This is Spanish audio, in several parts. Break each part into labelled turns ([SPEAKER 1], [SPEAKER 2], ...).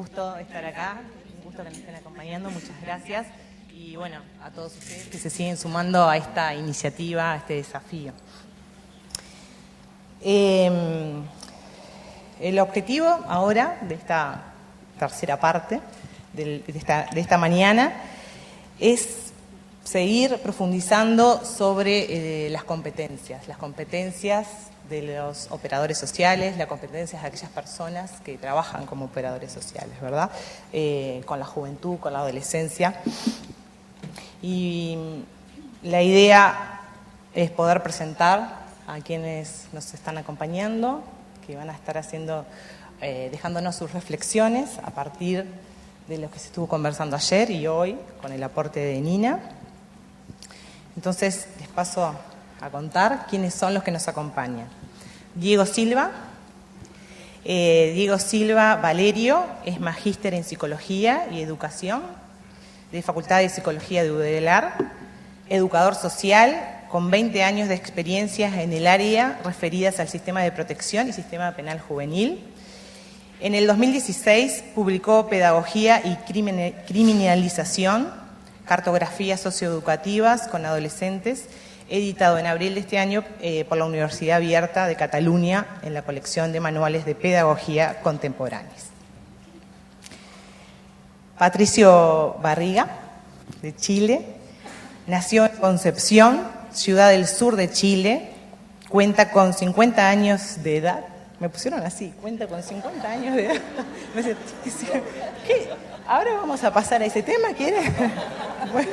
[SPEAKER 1] gusto estar acá, un gusto que me estén acompañando, muchas gracias. Y bueno, a todos ustedes que se siguen sumando a esta iniciativa, a este desafío. El objetivo ahora de esta tercera parte de esta mañana es seguir profundizando sobre las competencias de los operadores sociales, las competencias de aquellas personas que trabajan como operadores sociales, ¿verdad? Con la juventud, con la adolescencia. Y la idea es poder presentar a quienes nos están acompañando, que van a estar dejándonos sus reflexiones a partir de lo que se estuvo conversando ayer y hoy, con el aporte de Nina. Entonces, les paso a contar quiénes son los que nos acompañan. Diego Silva Valerio es magíster en Psicología y Educación de Facultad de Psicología de UDELAR, educador social con 20 años de experiencia en el área referidas al sistema de protección y sistema penal juvenil. En el 2016 publicó Pedagogía y Criminalización, cartografías socioeducativas con adolescentes, editado en abril de este año por la Universidad Abierta de Cataluña en la colección de manuales de pedagogía contemporáneas. Patricio Barriga, de Chile, nació en Concepción, ciudad del sur de Chile, cuenta con 50 años de edad. Me pusieron así, cuenta con 50 años de edad. ¿Qué? Ahora vamos a pasar a ese tema, ¿quiere? Bueno.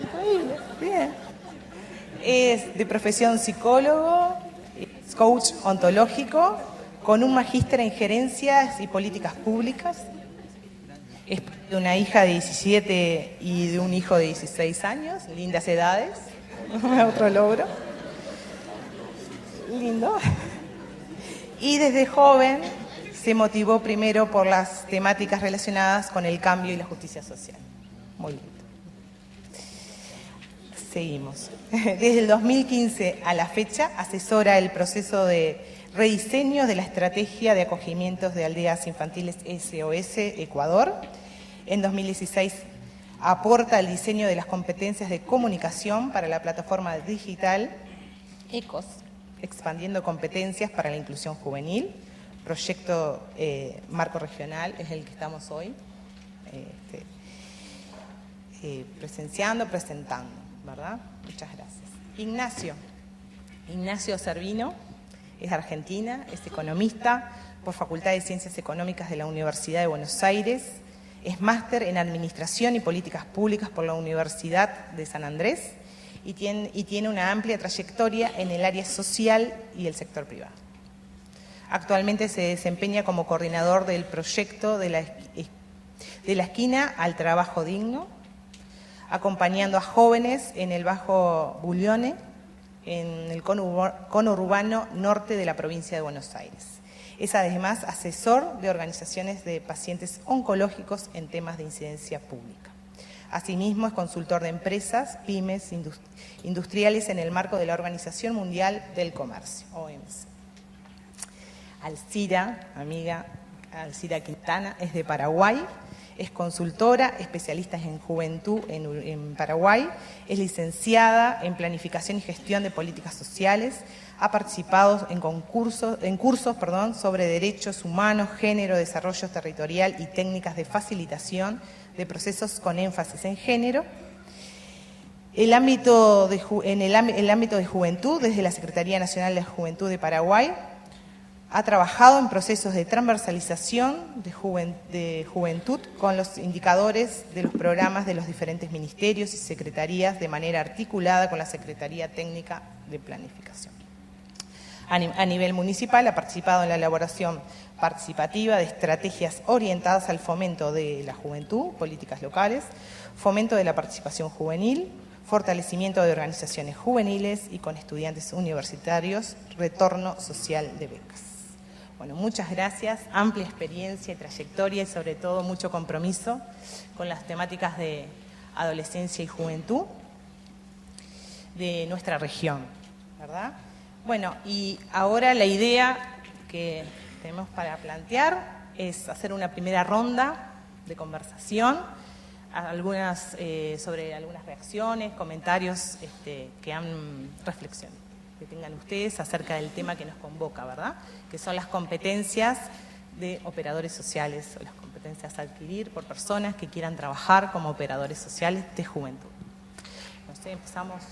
[SPEAKER 1] Increíble, bien. Es de profesión psicólogo, es coach ontológico, con un magíster en gerencias y políticas públicas. Es de una hija de 17 y de un hijo de 16 años, lindas edades, otro logro. Lindo. Y desde joven se motivó primero por las temáticas relacionadas con el cambio y la justicia social. Muy lindo. Seguimos. Desde el 2015 a la fecha asesora el proceso de rediseño de la estrategia de acogimientos de aldeas infantiles SOS Ecuador. En 2016 aporta el diseño de las competencias de comunicación para la plataforma digital ECOS, expandiendo competencias para la inclusión juvenil. Proyecto Marco Regional es el que estamos hoy presentando, ¿verdad? Muchas gracias. Ignacio Servino es de Argentina, es economista por Facultad de Ciencias Económicas de la Universidad de Buenos Aires, es máster en Administración y Políticas Públicas por la Universidad de San Andrés y tiene una amplia trayectoria en el área social y el sector privado. Actualmente se desempeña como coordinador del proyecto de la esquina al trabajo digno, acompañando a jóvenes en el Bajo Buglione, en el conurbano norte de la provincia de Buenos Aires. Es además asesor de organizaciones de pacientes oncológicos en temas de incidencia pública. Asimismo, es consultor de empresas, pymes, industriales en el marco de la Organización Mundial del Comercio, OMC. Alcira Quintana es de Paraguay, es consultora, especialista en juventud en Paraguay, es licenciada en Planificación y Gestión de Políticas Sociales, ha participado en cursos sobre derechos humanos, género, desarrollo territorial y técnicas de facilitación de procesos con énfasis en género. En el ámbito de juventud, desde la Secretaría Nacional de Juventud de Paraguay, ha trabajado en procesos de transversalización de juventud con los indicadores de los programas de los diferentes ministerios y secretarías de manera articulada con la Secretaría Técnica de Planificación. A nivel municipal ha participado en la elaboración participativa de estrategias orientadas al fomento de la juventud, políticas locales, fomento de la participación juvenil, fortalecimiento de organizaciones juveniles y con estudiantes universitarios, retorno social de becas. Bueno, muchas gracias, amplia experiencia y trayectoria y sobre todo mucho compromiso con las temáticas de adolescencia y juventud de nuestra región, ¿verdad? Bueno, y ahora la idea que tenemos para plantear es hacer una primera ronda de conversación, sobre algunas reacciones, comentarios que han reflexionado, que tengan ustedes acerca del tema que nos convoca, ¿verdad? Que son las competencias de operadores sociales o las competencias a adquirir por personas que quieran trabajar como operadores sociales de juventud. No sé, empezamos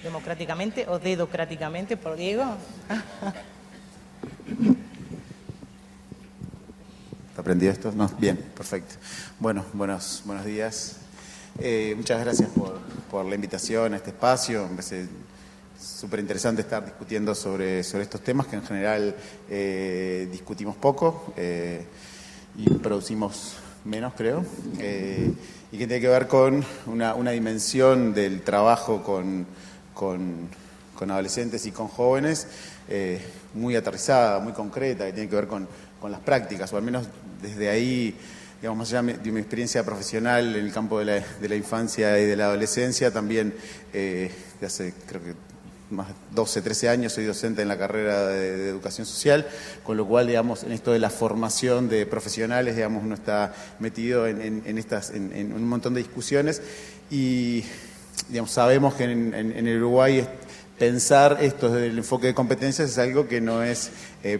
[SPEAKER 1] democráticamente o dedocráticamente por Diego.
[SPEAKER 2] ¿Está prendido esto? No, bien, perfecto. Bueno, buenos días. Muchas gracias por la invitación a este espacio. Me parece súper interesante estar discutiendo sobre estos temas que en general discutimos poco y producimos menos, creo, y que tiene que ver con una dimensión del trabajo con adolescentes y con jóvenes muy aterrizada, muy concreta, que tiene que ver con las prácticas, o al menos desde ahí, digamos, más allá de mi experiencia profesional en el campo de la infancia y de la adolescencia, también de hace, creo que más 12, 13 años soy docente en la carrera de educación social, con lo cual, digamos, en esto de la formación de profesionales, digamos, uno está metido en un montón de discusiones y, digamos, sabemos que en el Uruguay pensar esto desde el enfoque de competencias es algo que no es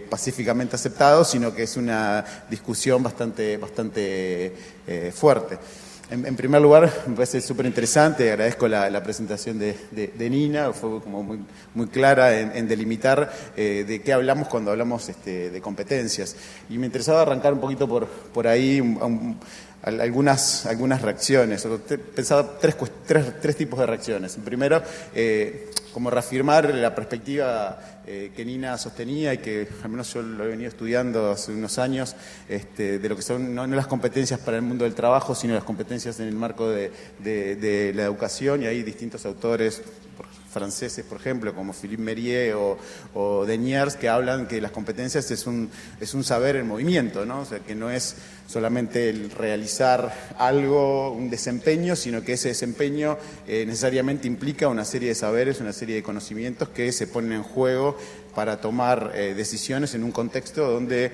[SPEAKER 2] pacíficamente aceptado, sino que es una discusión bastante fuerte. En primer lugar, me parece súper interesante, agradezco la presentación de Nina, fue como muy clara en delimitar de qué hablamos cuando hablamos de competencias. Y me interesaba arrancar un poquito por ahí algunas reacciones. Pensaba tres tipos de reacciones. Primero, como reafirmar la perspectiva que Nina sostenía y que al menos yo lo he venido estudiando hace unos años, de lo que son no las competencias para el mundo del trabajo, sino las competencias en el marco de la educación, y hay distintos autores franceses, por ejemplo, como Philippe Mérier o Deniers, que hablan que las competencias es un saber en movimiento, ¿no? O sea, que no es solamente el realizar algo, un desempeño, sino que ese desempeño necesariamente implica una serie de saberes, una serie de conocimientos que se ponen en juego para tomar decisiones en un contexto donde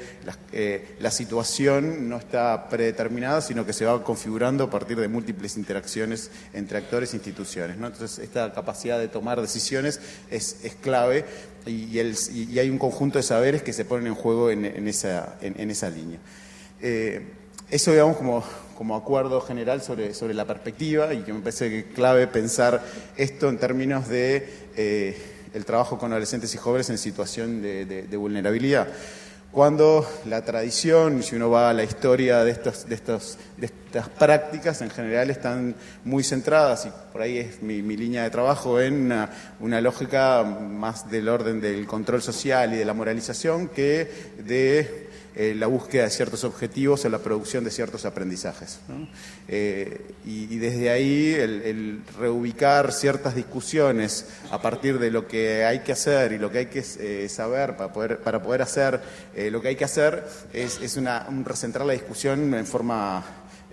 [SPEAKER 2] la situación no está predeterminada, sino que se va configurando a partir de múltiples interacciones entre actores e instituciones, ¿no? Entonces, esta capacidad de tomar decisiones es clave y hay un conjunto de saberes que se ponen en juego en esa línea. Eso, digamos, como acuerdo general sobre la perspectiva, y que me parece que es clave pensar esto en términos de el trabajo con adolescentes y jóvenes en situación de vulnerabilidad. Cuando la tradición, si uno va a la historia de estas prácticas, en general están muy centradas, y por ahí es mi línea de trabajo, en una lógica más del orden del control social y de la moralización que de la búsqueda de ciertos objetivos o la producción de ciertos aprendizajes, ¿no? Y desde ahí el reubicar ciertas discusiones a partir de lo que hay que hacer y lo que hay que saber para poder hacer lo que hay que hacer es un recentrar la discusión en forma,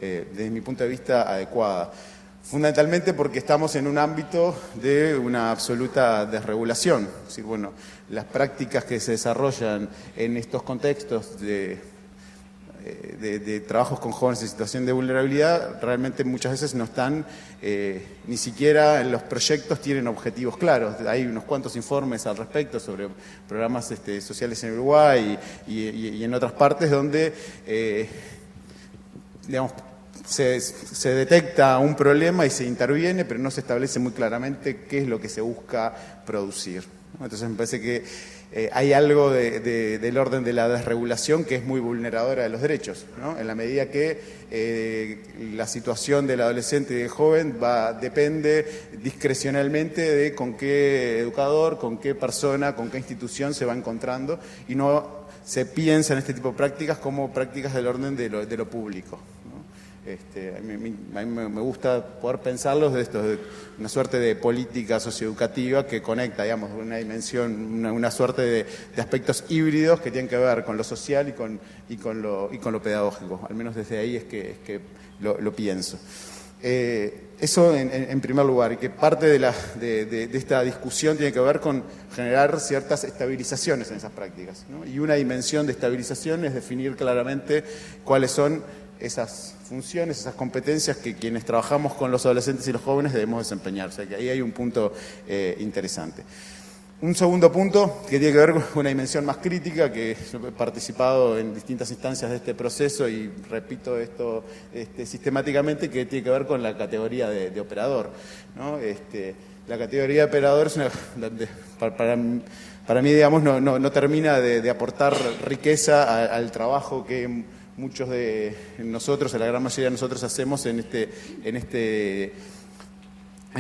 [SPEAKER 2] desde mi punto de vista, adecuada. Fundamentalmente porque estamos en un ámbito de una absoluta desregulación. Es decir, bueno, las prácticas que se desarrollan en estos contextos de trabajos con jóvenes en situación de vulnerabilidad realmente muchas veces no están, ni siquiera en los proyectos tienen objetivos claros. Hay unos cuantos informes al respecto sobre programas sociales en Uruguay y en otras partes donde, digamos, se detecta un problema y se interviene, pero no se establece muy claramente qué es lo que se busca producir. Entonces me parece que hay algo del orden de la desregulación que es muy vulneradora de los derechos, ¿no? En la medida que la situación del adolescente y del joven depende discrecionalmente de con qué educador, con qué persona, con qué institución se va encontrando, y no se piensa en este tipo de prácticas como prácticas del orden de lo público. A mí me gusta poder pensarlos de esto, de una suerte de política socioeducativa que conecta, digamos, una dimensión, una suerte de aspectos híbridos que tienen que ver con lo social y con lo pedagógico. Al menos desde ahí es que lo pienso. Eso en primer lugar, y que parte de esta discusión tiene que ver con generar ciertas estabilizaciones en esas prácticas, ¿no? Y una dimensión de estabilización es definir claramente cuáles son esas funciones, esas competencias que quienes trabajamos con los adolescentes y los jóvenes debemos desempeñar. O sea que ahí hay un punto interesante. Un segundo punto que tiene que ver con una dimensión más crítica, que yo he participado en distintas instancias de este proceso y repito esto sistemáticamente, que tiene que ver con la categoría de operador, ¿no? La categoría de operador es para mí, digamos, no termina de aportar riqueza al trabajo que muchos de nosotros, la gran mayoría de nosotros hacemos en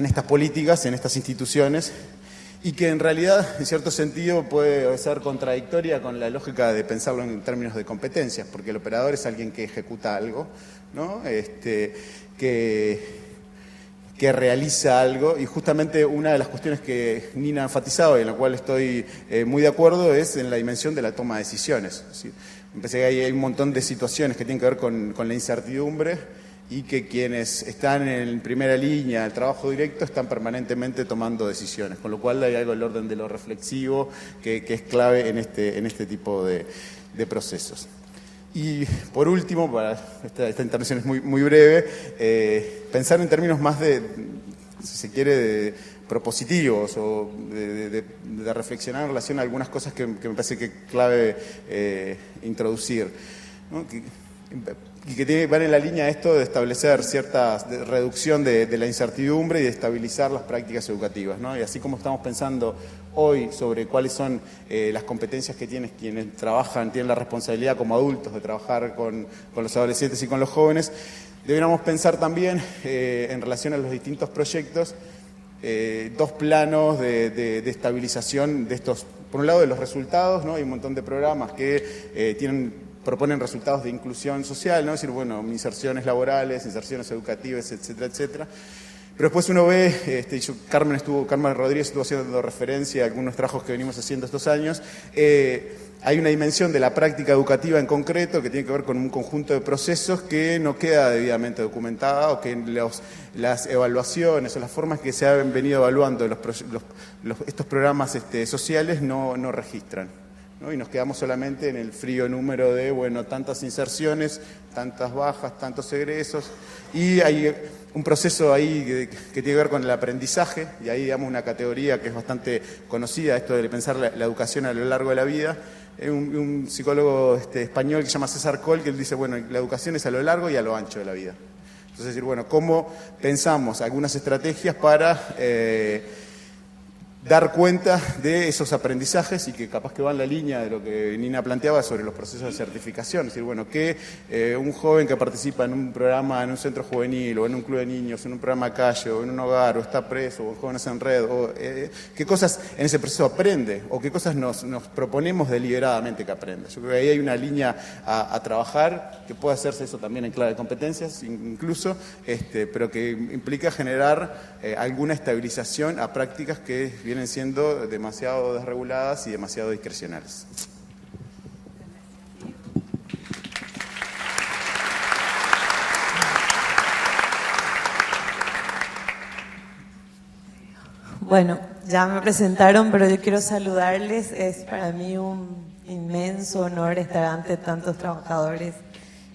[SPEAKER 2] estas políticas, en estas instituciones, y que en realidad, en cierto sentido, puede ser contradictoria con la lógica de pensarlo en términos de competencias, porque el operador es alguien que ejecuta algo, ¿no? Que realiza algo, y justamente una de las cuestiones que Nina ha enfatizado y en la cual estoy muy de acuerdo es en la dimensión de la toma de decisiones. Es decir, me parece que hay un montón de situaciones que tienen que ver con la incertidumbre, y que quienes están en primera línea del trabajo directo están permanentemente tomando decisiones, con lo cual hay algo del orden de lo reflexivo que es clave en este tipo de procesos. Y por último, esta intervención es muy breve, pensar en términos más si se quiere, de propositivos o de reflexionar en relación a algunas cosas que me parece que es clave introducir, ¿no? Y que van en la línea de esto de establecer cierta reducción de la incertidumbre y de estabilizar las prácticas educativas, ¿no? Y así como estamos pensando hoy sobre cuáles son las competencias que tienen quienes tienen la responsabilidad como adultos de trabajar con los adolescentes y con los jóvenes, deberíamos pensar también en relación a los distintos proyectos, dos planos de estabilización de estos, por un lado de los resultados, ¿no? Hay un montón de programas que proponen resultados de inclusión social, ¿no? Es decir, bueno, inserciones laborales, inserciones educativas, etcétera, etcétera. Pero después uno ve, Carmen Rodríguez estuvo haciendo referencia a algunos trabajos que venimos haciendo estos años. Hay una dimensión de la práctica educativa en concreto que tiene que ver con un conjunto de procesos que no queda debidamente documentada, o que las evaluaciones o las formas que se han venido evaluando estos programas sociales no registran, ¿no? Y nos quedamos solamente en el frío número de, bueno, tantas inserciones, tantas bajas, tantos egresos, y hay un proceso ahí que tiene que ver con el aprendizaje, y ahí digamos una categoría que es bastante conocida, esto de pensar la educación a lo largo de la vida. Un psicólogo español que se llama César Coll, que él dice, bueno, la educación es a lo largo y a lo ancho de la vida. Entonces, decir, bueno, ¿cómo pensamos algunas estrategias para dar cuenta de esos aprendizajes, y que capaz que va en la línea de lo que Nina planteaba sobre los procesos de certificación? Es decir, bueno, que un joven que participa en un programa, en un centro juvenil, o en un club de niños, en un programa de calle, o en un hogar, o está preso, o Jóvenes en Red, o qué cosas en ese proceso aprende, o qué cosas nos proponemos deliberadamente que aprenda. Yo creo que ahí hay una línea a trabajar, que puede hacerse eso también en clave de competencias, incluso, pero que implica generar alguna estabilización a prácticas que vienen siendo demasiado desreguladas y demasiado discrecionales.
[SPEAKER 3] Bueno, ya me presentaron, pero yo quiero saludarles. Es para mí un inmenso honor estar ante tantos trabajadores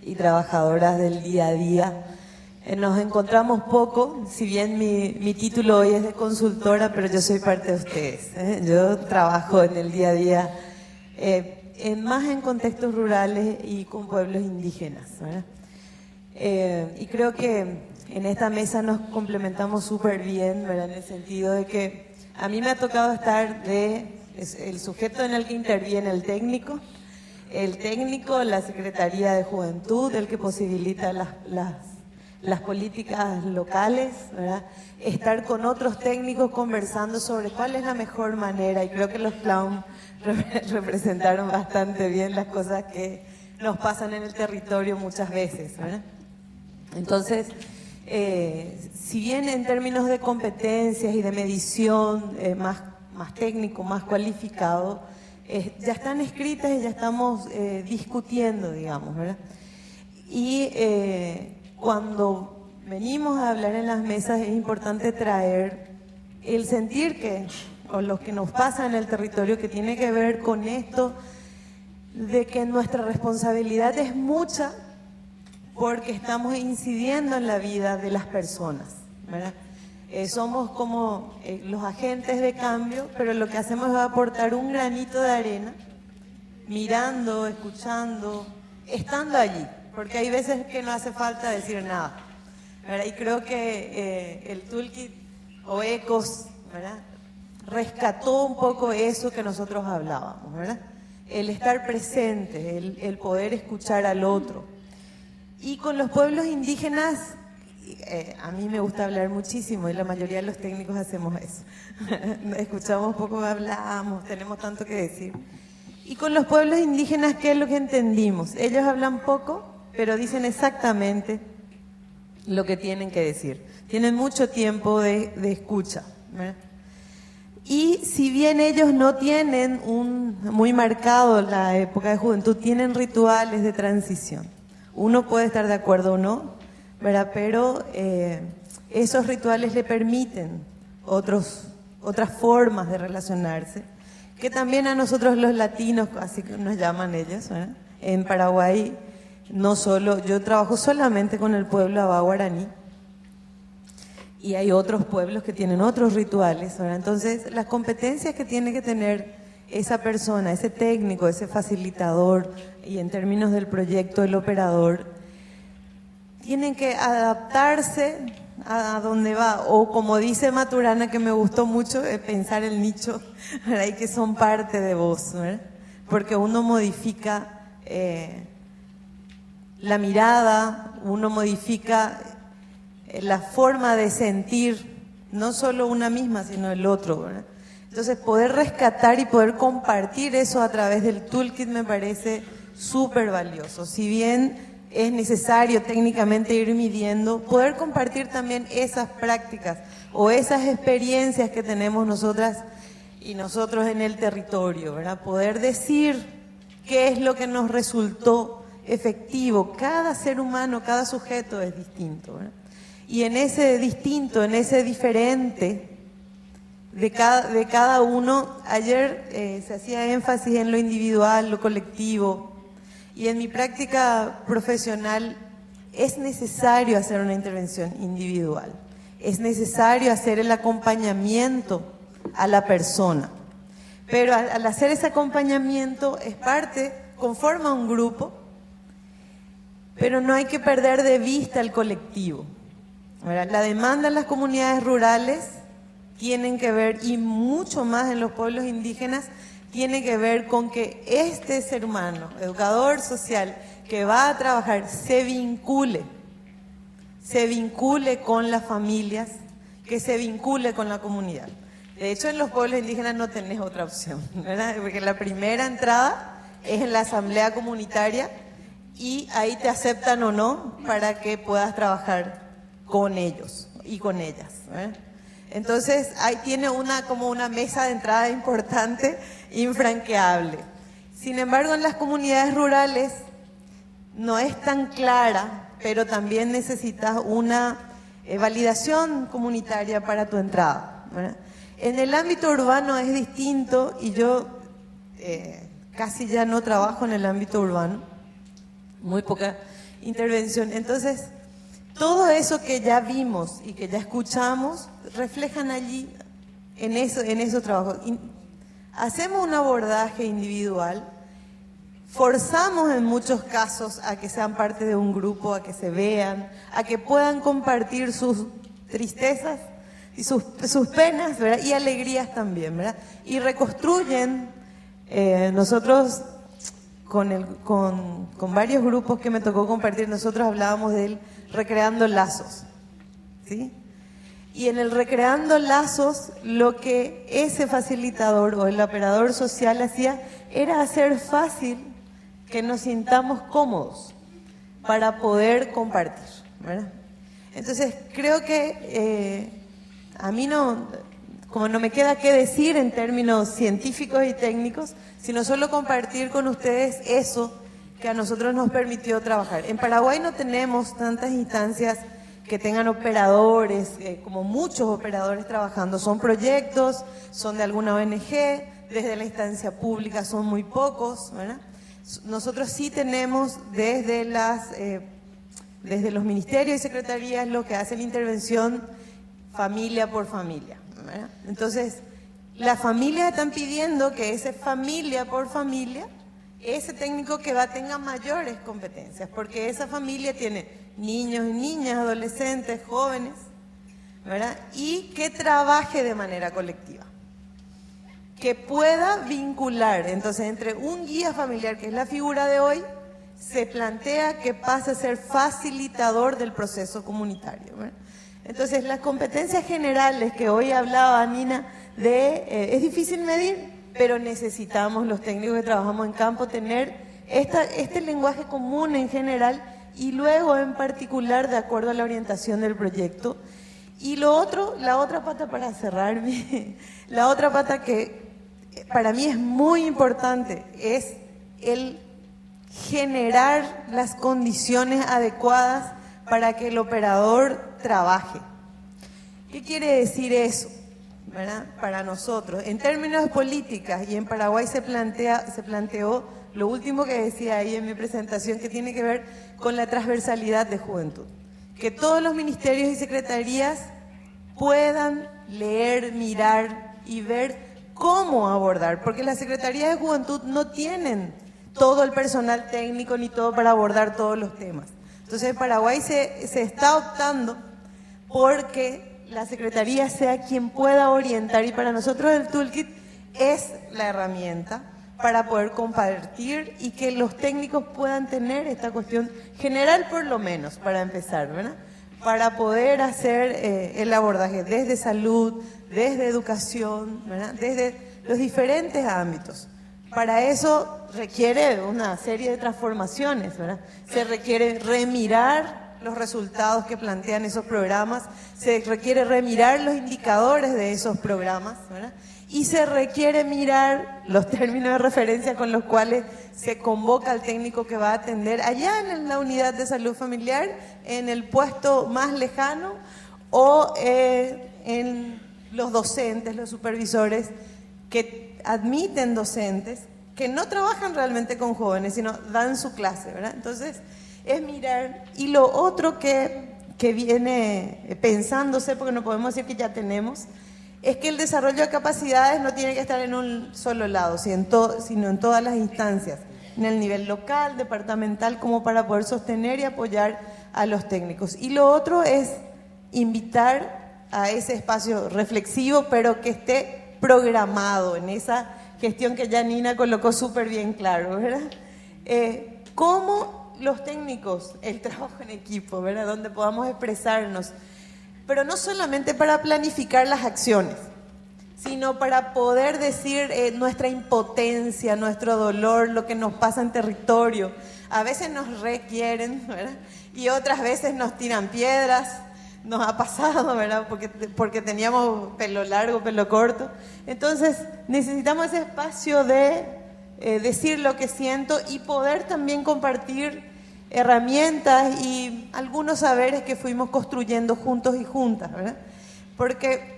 [SPEAKER 3] y trabajadoras del día a día. Nos encontramos poco, si bien mi título hoy es de consultora, pero yo soy parte de ustedes, ¿eh? Yo trabajo en el día a día, más en contextos rurales y con pueblos indígenas, ¿verdad? Y creo que en esta mesa nos complementamos súper bien, ¿verdad? En el sentido de que a mí me ha tocado estar el sujeto en el que interviene el técnico, la Secretaría de Juventud, el que posibilita las políticas locales, ¿verdad? Estar con otros técnicos conversando sobre cuál es la mejor manera, y creo que los clowns representaron bastante bien las cosas que nos pasan en el territorio muchas veces, ¿verdad? Entonces, si bien en términos de competencias y de medición más técnico, más cualificado, ya están escritas y ya estamos discutiendo, digamos, ¿verdad? Y cuando venimos a hablar en las mesas, es importante traer el sentir que, o lo que nos pasa en el territorio, que tiene que ver con esto de que nuestra responsabilidad es mucha porque estamos incidiendo en la vida de las personas, ¿verdad? Somos como los agentes de cambio, pero lo que hacemos es aportar un granito de arena, mirando, escuchando, estando allí, porque hay veces que no hace falta decir nada, ¿verdad? Y creo que el toolkit o ECOS, ¿verdad?, rescató un poco eso que nosotros hablábamos, ¿verdad? El estar presente, el poder escuchar al otro. Y con los pueblos indígenas, a mí me gusta hablar muchísimo y la mayoría de los técnicos hacemos eso. Escuchamos poco, hablamos, tenemos tanto que decir. Y con los pueblos indígenas, ¿qué es lo que entendimos? Ellos hablan poco, pero dicen exactamente lo que tienen que decir. Tienen mucho tiempo de escucha, ¿verdad? Y si bien ellos no tienen muy marcado la época de juventud, tienen rituales de transición. Uno puede estar de acuerdo o no, ¿verdad? Pero esos rituales le permiten otras formas de relacionarse, que también a nosotros los latinos, así que nos llaman ellos, ¿verdad? En Paraguay, no solo, yo trabajo solamente con el pueblo Abá Guaraní, y hay otros pueblos que tienen otros rituales, ¿verdad? Entonces, las competencias que tiene que tener esa persona, ese técnico, ese facilitador, y en términos del proyecto, el operador, tienen que adaptarse a donde va, o como dice Maturana, que me gustó mucho, pensar el nicho, ¿verdad? Y que son parte de vos, ¿verdad? Porque uno modifica la mirada, uno modifica la forma de sentir, no solo una misma, sino el otro, ¿verdad? Entonces, poder rescatar y poder compartir eso a través del toolkit me parece súper valioso. Si bien es necesario técnicamente ir midiendo, poder compartir también esas prácticas o esas experiencias que tenemos nosotras y nosotros en el territorio, ¿verdad? Poder decir qué es lo que nos resultó efectivo. Cada ser humano, cada sujeto es distinto, ¿verdad? Y en ese distinto, en ese diferente de cada uno, ayer se hacía énfasis en lo individual, lo colectivo, y en mi práctica profesional es necesario hacer una intervención individual, es necesario hacer el acompañamiento a la persona, pero al hacer ese acompañamiento es parte, conforma un grupo, pero no hay que perder de vista el colectivo. La demanda en las comunidades rurales tienen que ver, y mucho más en los pueblos indígenas, tiene que ver con que este ser humano, educador social, que va a trabajar, se vincule con las familias, que se vincule con la comunidad. De hecho, en los pueblos indígenas no tenés otra opción, ¿verdad? Porque la primera entrada es en la asamblea comunitaria y ahí te aceptan o no para que puedas trabajar con ellos y con ellas, ¿verdad? Entonces, ahí tiene como una mesa de entrada importante, infranqueable. Sin embargo, en las comunidades rurales no es tan clara, pero también necesitas una validación comunitaria para tu entrada, ¿verdad? En el ámbito urbano es distinto y yo casi ya no trabajo en el ámbito urbano, muy poca intervención. Entonces, todo eso que ya vimos y que ya escuchamos, reflejan allí en esos trabajos. Hacemos un abordaje individual, forzamos en muchos casos a que sean parte de un grupo, a que se vean, a que puedan compartir sus tristezas y sus penas, ¿verdad? Y alegrías también, ¿verdad? Y reconstruyen. Nosotros con varios grupos que me tocó compartir, nosotros hablábamos del recreando lazos, ¿sí? Y en el recreando lazos, lo que ese facilitador o el operador social hacía era hacer fácil que nos sintamos cómodos para poder compartir, ¿verdad? Entonces, creo que a mí como no me queda qué decir en términos científicos y técnicos, sino solo compartir con ustedes eso que a nosotros nos permitió trabajar. En Paraguay no tenemos tantas instancias que tengan operadores, como muchos operadores trabajando. Son proyectos, son de alguna ONG, desde la instancia pública son muy pocos, ¿verdad? Nosotros sí tenemos desde los ministerios y secretarías lo que hace la intervención familia por familia, ¿verdad? Entonces, las familias están pidiendo que ese familia por familia, ese técnico que tenga mayores competencias, porque esa familia tiene niños y niñas, adolescentes, jóvenes, ¿verdad? Y que trabaje de manera colectiva, que pueda vincular. Entonces, entre un guía familiar, que es la figura de hoy, se plantea que pase a ser facilitador del proceso comunitario, ¿verdad? Entonces, las competencias generales que hoy hablaba Nina, es difícil medir, pero necesitamos los técnicos que trabajamos en campo tener este lenguaje común en general y luego en particular de acuerdo a la orientación del proyecto. Y lo otro, la otra pata para cerrar, la otra pata que para mí es muy importante es el generar las condiciones adecuadas para que el operador trabaje. ¿Qué quiere decir eso, ¿verdad? Para nosotros, en términos de políticas, y en Paraguay se planteó lo último que decía ahí en mi presentación, que tiene que ver con la transversalidad de juventud. Que todos los ministerios y secretarías puedan leer, mirar y ver cómo abordar, porque las secretarías de juventud no tienen todo el personal técnico ni todo para abordar todos los temas. Entonces en Paraguay se está optando porque la secretaría sea quien pueda orientar, y para nosotros el toolkit es la herramienta para poder compartir y que los técnicos puedan tener esta cuestión general, por lo menos, para empezar, ¿verdad? Para poder hacer el abordaje desde salud, desde educación, ¿verdad? Desde los diferentes ámbitos. Para eso requiere una serie de transformaciones, ¿verdad? Se requiere remirar los resultados que plantean esos programas, se requiere remirar los indicadores de esos programas, ¿verdad? Y se requiere mirar los términos de referencia con los cuales se convoca al técnico que va a atender allá en la unidad de salud familiar, en el puesto más lejano, o en los docentes, los supervisores que admiten docentes que no trabajan realmente con jóvenes, sino dan su clase, ¿verdad? Entonces, es mirar. Y lo otro que viene pensándose, porque no podemos decir que ya tenemos, es que el desarrollo de capacidades no tiene que estar en un solo lado, sino en todas las instancias, en el nivel local, departamental, como para poder sostener y apoyar a los técnicos. Y lo otro es invitar a ese espacio reflexivo, pero que esté programado en esa gestión que ya Nina colocó súper bien claro, ¿verdad? Cómo los técnicos, el trabajo en equipo, ¿verdad? Donde podamos expresarnos, pero no solamente para planificar las acciones, sino para poder decir nuestra impotencia, nuestro dolor, lo que nos pasa en territorio. A veces nos requieren, ¿verdad? Y otras veces nos tiran piedras. Nos ha pasado, ¿verdad? Porque teníamos pelo largo, pelo corto. Entonces, necesitamos ese espacio de decir lo que siento y poder también compartir herramientas y algunos saberes que fuimos construyendo juntos y juntas, ¿verdad? Porque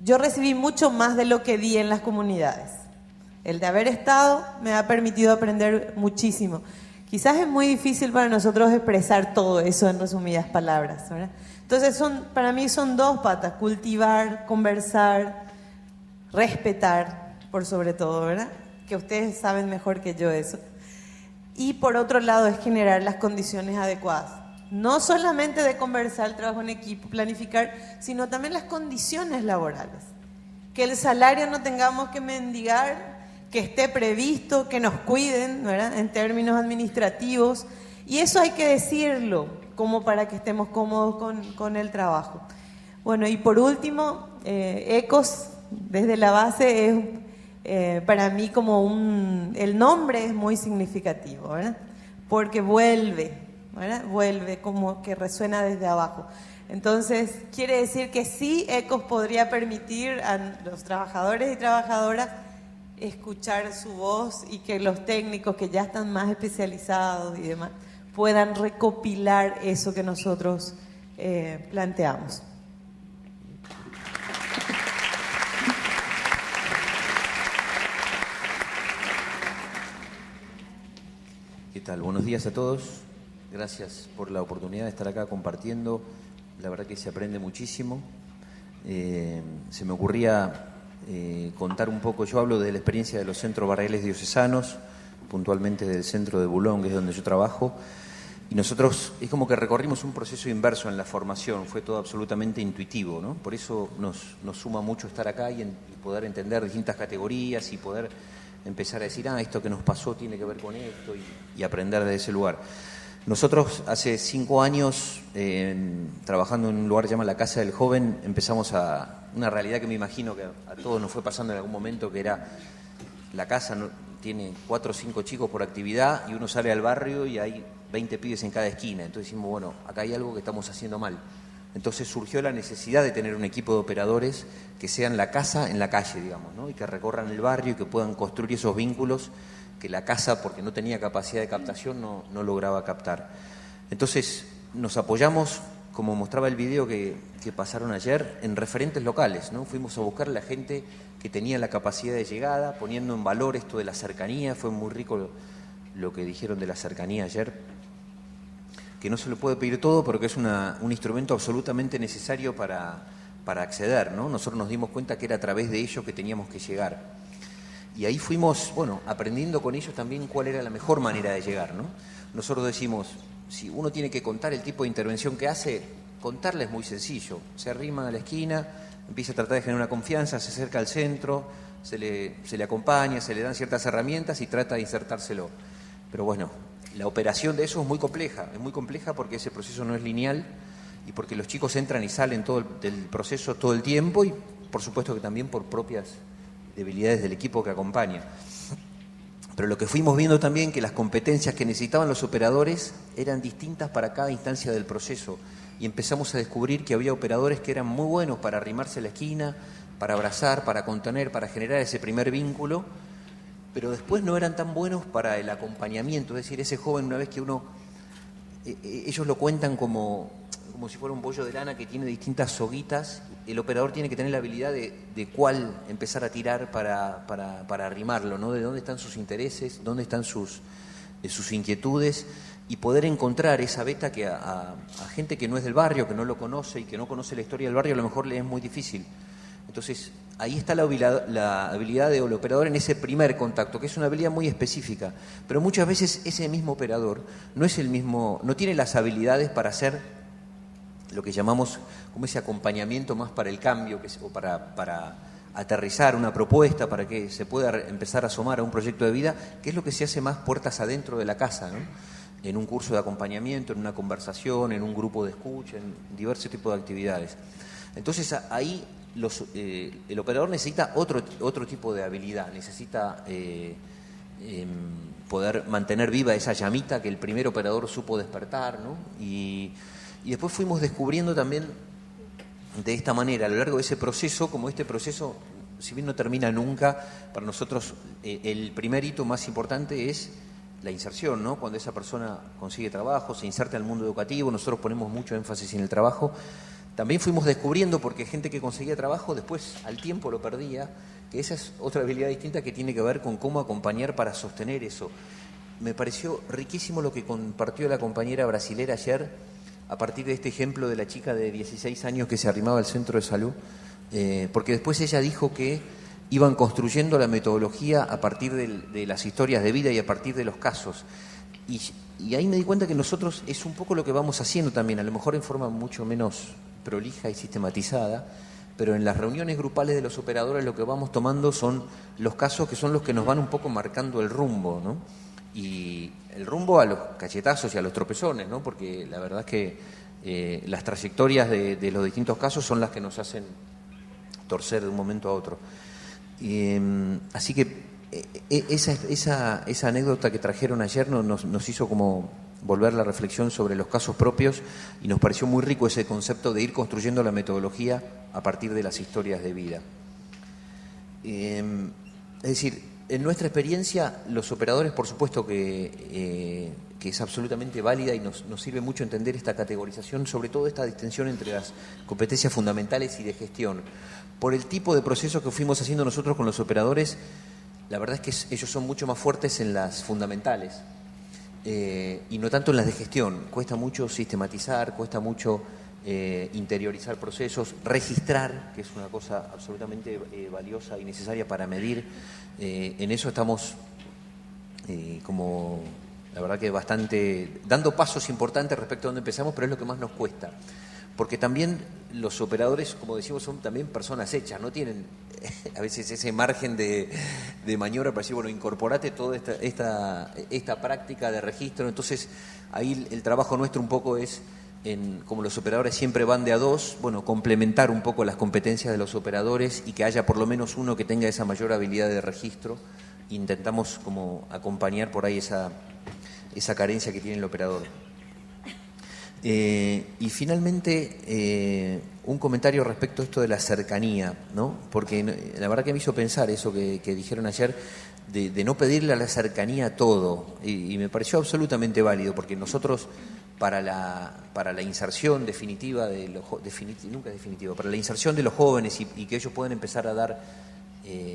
[SPEAKER 3] yo recibí mucho más de lo que di en las comunidades. El de haber estado me ha permitido aprender muchísimo. Quizás es muy difícil para nosotros expresar todo eso en resumidas palabras, ¿verdad? Entonces, para mí son dos patas: cultivar, conversar, respetar, por sobre todo, ¿verdad? Que ustedes saben mejor que yo eso. Y por otro lado es generar las condiciones adecuadas. No solamente de conversar, el trabajo en equipo, planificar, sino también las condiciones laborales. Que el salario no tengamos que mendigar, que esté previsto, que nos cuiden, ¿verdad? En términos administrativos. Y eso hay que decirlo, como para que estemos cómodos con el trabajo. Bueno, y por último, ECOS, desde la base, es para mí como el nombre es muy significativo, ¿verdad? Porque vuelve, ¿verdad? Vuelve, como que resuena desde abajo. Entonces, quiere decir que sí, ECOS podría permitir a los trabajadores y trabajadoras escuchar su voz, y que los técnicos que ya están más especializados y demás puedan recopilar eso que nosotros planteamos.
[SPEAKER 4] ¿Qué tal? Buenos días a todos. Gracias por la oportunidad de estar acá compartiendo. La verdad que se aprende muchísimo. Se me ocurría contar un poco, yo hablo de la experiencia de los centros barriales diocesanos, puntualmente del centro de Boulogne, que es donde yo trabajo, y nosotros es como que recorrimos un proceso inverso en la formación, fue todo absolutamente intuitivo, ¿no? Por eso nos suma mucho estar acá y poder entender distintas categorías y poder empezar a decir, esto que nos pasó tiene que ver con esto, y aprender de ese lugar. Nosotros hace 5 años, trabajando en un lugar que se llama la Casa del Joven, empezamos a una realidad que me imagino que a todos nos fue pasando en algún momento, que era la casa tiene 4 o 5 chicos por actividad y uno sale al barrio y hay 20 pibes en cada esquina. Entonces decimos, bueno, acá hay algo que estamos haciendo mal. Entonces surgió la necesidad de tener un equipo de operadores que sean la casa en la calle, digamos, ¿no? Y que recorran el barrio y que puedan construir esos vínculos que la casa, porque no tenía capacidad de captación, no lograba captar. Entonces nos apoyamos, como mostraba el video que pasaron ayer, en referentes locales, ¿no? Fuimos a buscar a la gente que tenía la capacidad de llegada, poniendo en valor esto de la cercanía. Fue muy rico lo que dijeron de la cercanía ayer, que no se le puede pedir todo, pero que es un instrumento absolutamente necesario para acceder, ¿no? Nosotros nos dimos cuenta que era a través de ellos que teníamos que llegar. Y ahí fuimos, aprendiendo con ellos también cuál era la mejor manera de llegar, ¿no? Nosotros decimos, si uno tiene que contar el tipo de intervención que hace, contarle es muy sencillo. Se arrima a la esquina, empieza a tratar de generar una confianza, se acerca al centro, se le acompaña, se le dan ciertas herramientas y trata de insertárselo. Pero bueno, la operación de eso es muy compleja porque ese proceso no es lineal y porque los chicos entran y salen del proceso todo el tiempo y por supuesto que también por propias debilidades del equipo que acompaña. Pero lo que fuimos viendo también que las competencias que necesitaban los operadores eran distintas para cada instancia del proceso y empezamos a descubrir que había operadores que eran muy buenos para arrimarse a la esquina, para abrazar, para contener, para generar ese primer vínculo, pero después no eran tan buenos para el acompañamiento. Es decir, ese joven, una vez que ellos lo cuentan como si fuera un bollo de lana que tiene distintas soguitas, el operador tiene que tener la habilidad de cuál empezar a tirar para arrimarlo, ¿no? De dónde están sus intereses, dónde están sus inquietudes, y poder encontrar esa beta que a gente que no es del barrio, que no lo conoce y que no conoce la historia del barrio, a lo mejor le es muy difícil. Entonces, ahí está la habilidad del operador en ese primer contacto, que es una habilidad muy específica, pero muchas veces ese mismo operador no tiene las habilidades para hacer lo que llamamos como ese acompañamiento más para el cambio, o para aterrizar una propuesta, para que se pueda empezar a asomar a un proyecto de vida, que es lo que se hace más puertas adentro de la casa, ¿no? En un curso de acompañamiento, en una conversación, en un grupo de escucha, en diversos tipos de actividades. Entonces ahí el operador necesita otro tipo de habilidad, necesita poder mantener viva esa llamita que el primer operador supo despertar, ¿no? Y después fuimos descubriendo también de esta manera, a lo largo de ese proceso, como este proceso, si bien no termina nunca, para nosotros el primer hito más importante es la inserción, ¿no? Cuando esa persona consigue trabajo, se inserta en el mundo educativo, nosotros ponemos mucho énfasis en el trabajo. También fuimos descubriendo, porque gente que conseguía trabajo después al tiempo lo perdía, que esa es otra habilidad distinta que tiene que ver con cómo acompañar para sostener eso. Me pareció riquísimo lo que compartió la compañera brasilera ayer, a partir de este ejemplo de la chica de 16 años que se arrimaba al centro de salud, porque después ella dijo que iban construyendo la metodología a partir de las historias de vida y a partir de los casos. Y ahí me di cuenta que nosotros es un poco lo que vamos haciendo también, a lo mejor en forma mucho menos prolija y sistematizada, pero en las reuniones grupales de los operadores lo que vamos tomando son los casos que son los que nos van un poco marcando el rumbo, ¿no? Y el rumbo a los cachetazos y a los tropezones, ¿no? Porque la verdad es que las trayectorias de los distintos casos son las que nos hacen torcer de un momento a otro. Así que esa anécdota que trajeron ayer nos hizo como volver la reflexión sobre los casos propios y nos pareció muy rico ese concepto de ir construyendo la metodología a partir de las historias de vida. Es decir, En nuestra experiencia, los operadores, por supuesto que es absolutamente válida y nos sirve mucho entender esta categorización, sobre todo esta distinción entre las competencias fundamentales y de gestión. Por el tipo de proceso que fuimos haciendo nosotros con los operadores, la verdad es que ellos son mucho más fuertes en las fundamentales y no tanto en las de gestión. Cuesta mucho sistematizar, cuesta mucho interiorizar procesos, registrar, que es una cosa absolutamente valiosa y necesaria para medir. En eso estamos como, la verdad que bastante, dando pasos importantes respecto a donde empezamos, pero es lo que más nos cuesta. Porque también los operadores, como decimos, son también personas hechas, no tienen a veces ese margen de maniobra para decir, bueno, incorporate toda esta práctica de registro. Entonces, ahí el trabajo nuestro un poco es, como los operadores siempre van de a dos, bueno, complementar un poco las competencias de los operadores y que haya por lo menos uno que tenga esa mayor habilidad de registro. Intentamos como acompañar por ahí esa carencia que tiene el operador. Y finalmente, un comentario respecto a esto de la cercanía, ¿no? Porque la verdad que me hizo pensar eso que dijeron ayer, de no pedirle a la cercanía todo, y me pareció absolutamente válido, porque nosotros para la inserción definitiva nunca es definitiva, para la inserción de los jóvenes y que ellos puedan empezar a dar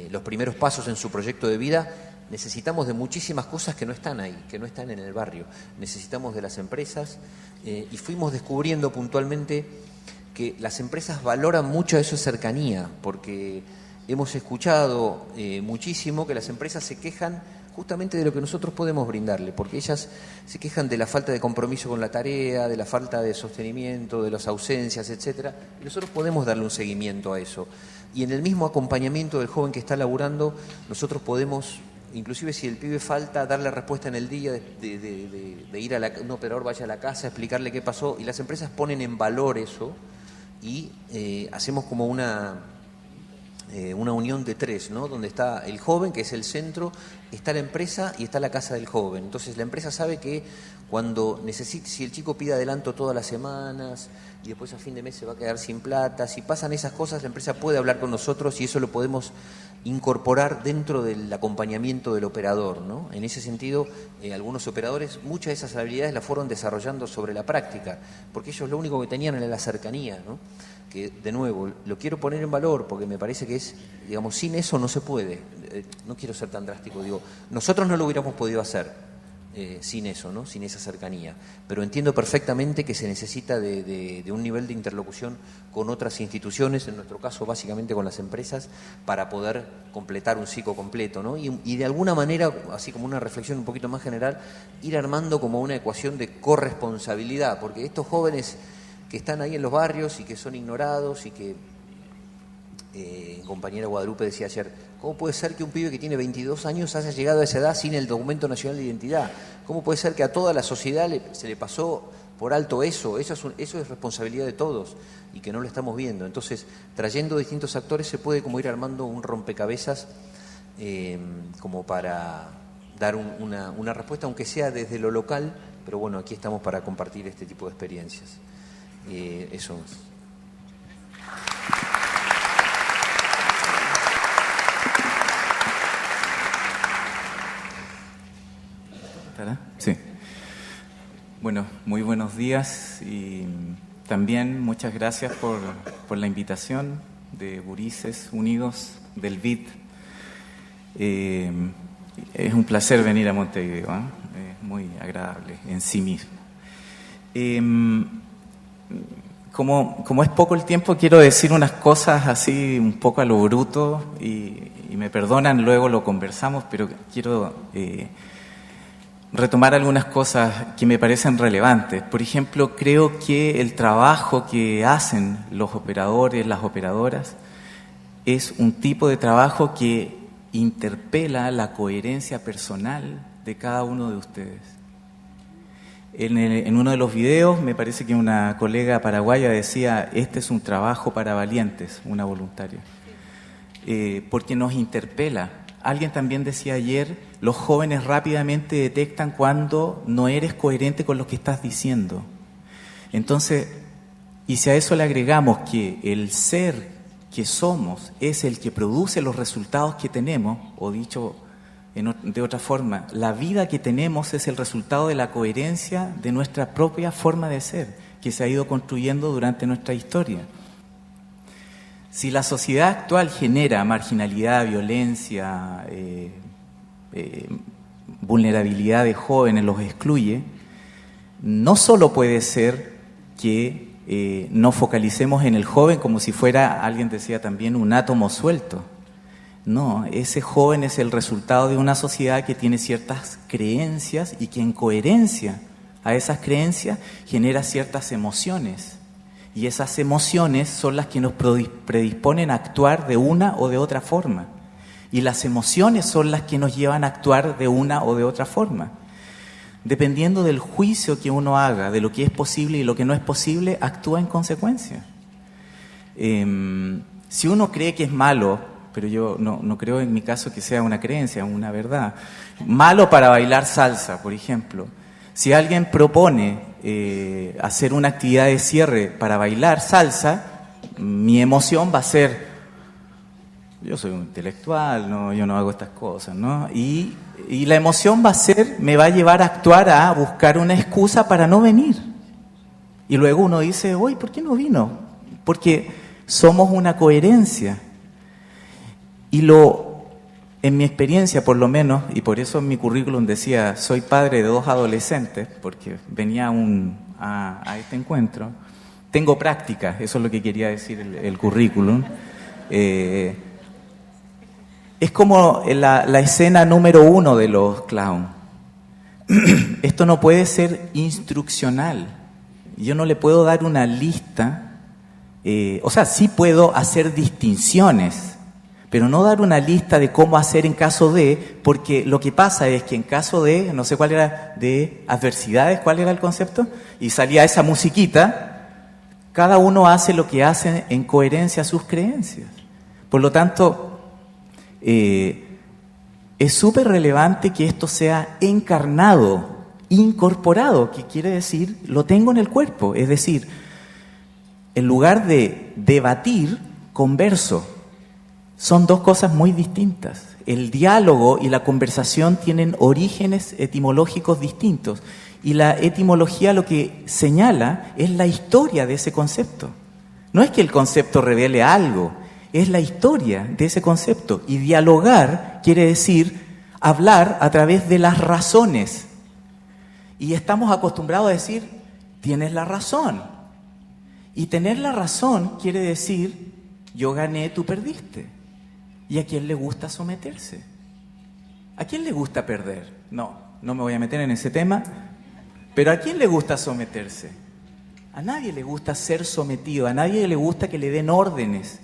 [SPEAKER 4] los primeros pasos en su proyecto de vida, necesitamos de muchísimas cosas que no están ahí, que no están en el barrio. Necesitamos de las empresas y fuimos descubriendo puntualmente que las empresas valoran mucho esa cercanía, porque hemos escuchado muchísimo que las empresas se quejan justamente de lo que nosotros podemos brindarle, porque ellas se quejan de la falta de compromiso con la tarea, de la falta de sostenimiento, de las ausencias, etcétera, y nosotros podemos darle un seguimiento a eso. Y en el mismo acompañamiento del joven que está laburando, nosotros podemos, inclusive si el pibe falta, darle respuesta en el día, de ir a un operador vaya a la casa, explicarle qué pasó, y las empresas ponen en valor eso y hacemos como una unión de tres, ¿no? Donde está el joven, que es el centro, está la empresa y está la casa del joven. Entonces la empresa sabe que cuando necesite, si el chico pide adelanto todas las semanas y después a fin de mes se va a quedar sin plata, si pasan esas cosas, la empresa puede hablar con nosotros y eso lo podemos incorporar dentro del acompañamiento del operador, ¿no? En ese sentido, algunos operadores, muchas de esas habilidades las fueron desarrollando sobre la práctica, porque ellos lo único que tenían era la cercanía, ¿no? Que, de nuevo, lo quiero poner en valor porque me parece que es, digamos, sin eso no se puede. No quiero ser tan drástico, digo, nosotros no lo hubiéramos podido hacer sin eso, ¿no? Sin esa cercanía. Pero entiendo perfectamente que se necesita de un nivel de interlocución con otras instituciones, en nuestro caso básicamente con las empresas, para poder completar un ciclo completo, ¿no? Y de alguna manera, así como una reflexión un poquito más general, ir armando como una ecuación de corresponsabilidad, porque estos jóvenes que están ahí en los barrios y que son ignorados y que, compañera Guadalupe decía ayer, ¿cómo puede ser que un pibe que tiene 22 años haya llegado a esa edad sin el documento nacional de identidad? ¿Cómo puede ser que a toda la sociedad se le pasó por alto eso? Eso es responsabilidad de todos y que no lo estamos viendo. Entonces, trayendo distintos actores se puede como ir armando un rompecabezas como para dar una respuesta, aunque sea desde lo local, pero bueno, aquí estamos para compartir este tipo de experiencias. Eso es.
[SPEAKER 5] Sí. Bueno, muy buenos días y también muchas gracias por la invitación de Gurises Unidos del BID. Es un placer venir a Montevideo, ¿eh? Es muy agradable en sí mismo. Como es poco el tiempo, quiero decir unas cosas así un poco a lo bruto y me perdonan, luego lo conversamos, pero quiero retomar algunas cosas que me parecen relevantes. Por ejemplo, creo que el trabajo que hacen los operadores, las operadoras, es un tipo de trabajo que interpela la coherencia personal de cada uno de ustedes. En uno de los videos, me parece que una colega paraguaya decía, este es un trabajo para valientes, una voluntaria, porque nos interpela. Alguien también decía ayer, los jóvenes rápidamente detectan cuando no eres coherente con lo que estás diciendo. Entonces, y si a eso le agregamos que el ser que somos es el que produce los resultados que tenemos, o dicho De otra forma, la vida que tenemos es el resultado de la coherencia de nuestra propia forma de ser, que se ha ido construyendo durante nuestra historia. Si la sociedad actual genera marginalidad, violencia, vulnerabilidad de jóvenes, los excluye, no solo puede ser que nos focalicemos en el joven como si fuera, alguien decía también, un átomo suelto. No, ese joven es el resultado de una sociedad que tiene ciertas creencias y que en coherencia a esas creencias genera ciertas emociones. Y esas emociones son las que nos predisponen a actuar de una o de otra forma. Y las emociones son las que nos llevan a actuar de una o de otra forma. Dependiendo del juicio que uno haga, de lo que es posible y lo que no es posible, actúa en consecuencia. Si uno cree que es malo, pero yo no creo en mi caso que sea una creencia, una verdad, malo para bailar salsa, por ejemplo. Si alguien propone hacer una actividad de cierre para bailar salsa, mi emoción va a ser, yo soy un intelectual, no, yo no hago estas cosas, ¿no? Y la emoción va a ser, me va a llevar a actuar, a buscar una excusa para no venir. Y luego uno dice, uy, ¿por qué no vino? Porque somos una coherencia. Y en mi experiencia, por lo menos, y por eso en mi currículum decía, soy padre de 2 adolescentes, porque venía a este encuentro, tengo práctica, eso es lo que quería decir el currículum. Es como la escena número 1 de los clowns. Esto no puede ser instruccional. Yo no le puedo dar una lista, o sea, sí puedo hacer distinciones, pero no dar una lista de cómo hacer en caso de, porque lo que pasa es que en caso de, no sé cuál era, de adversidades, ¿cuál era el concepto? Y salía esa musiquita, cada uno hace lo que hace en coherencia a sus creencias. Por lo tanto, es súper relevante que esto sea encarnado, incorporado, que quiere decir, lo tengo en el cuerpo. Es decir, en lugar de debatir, converso. Son 2 cosas muy distintas. El diálogo y la conversación tienen orígenes etimológicos distintos. Y la etimología lo que señala es la historia de ese concepto. No es que el concepto revele algo, es la historia de ese concepto. Y dialogar quiere decir hablar a través de las razones. Y estamos acostumbrados a decir, tienes la razón. Y tener la razón quiere decir, yo gané, tú perdiste. ¿Y a quién le gusta someterse? ¿A quién le gusta perder? No me voy a meter en ese tema, pero ¿a quién le gusta someterse? A nadie le gusta ser sometido, a nadie le gusta que le den órdenes.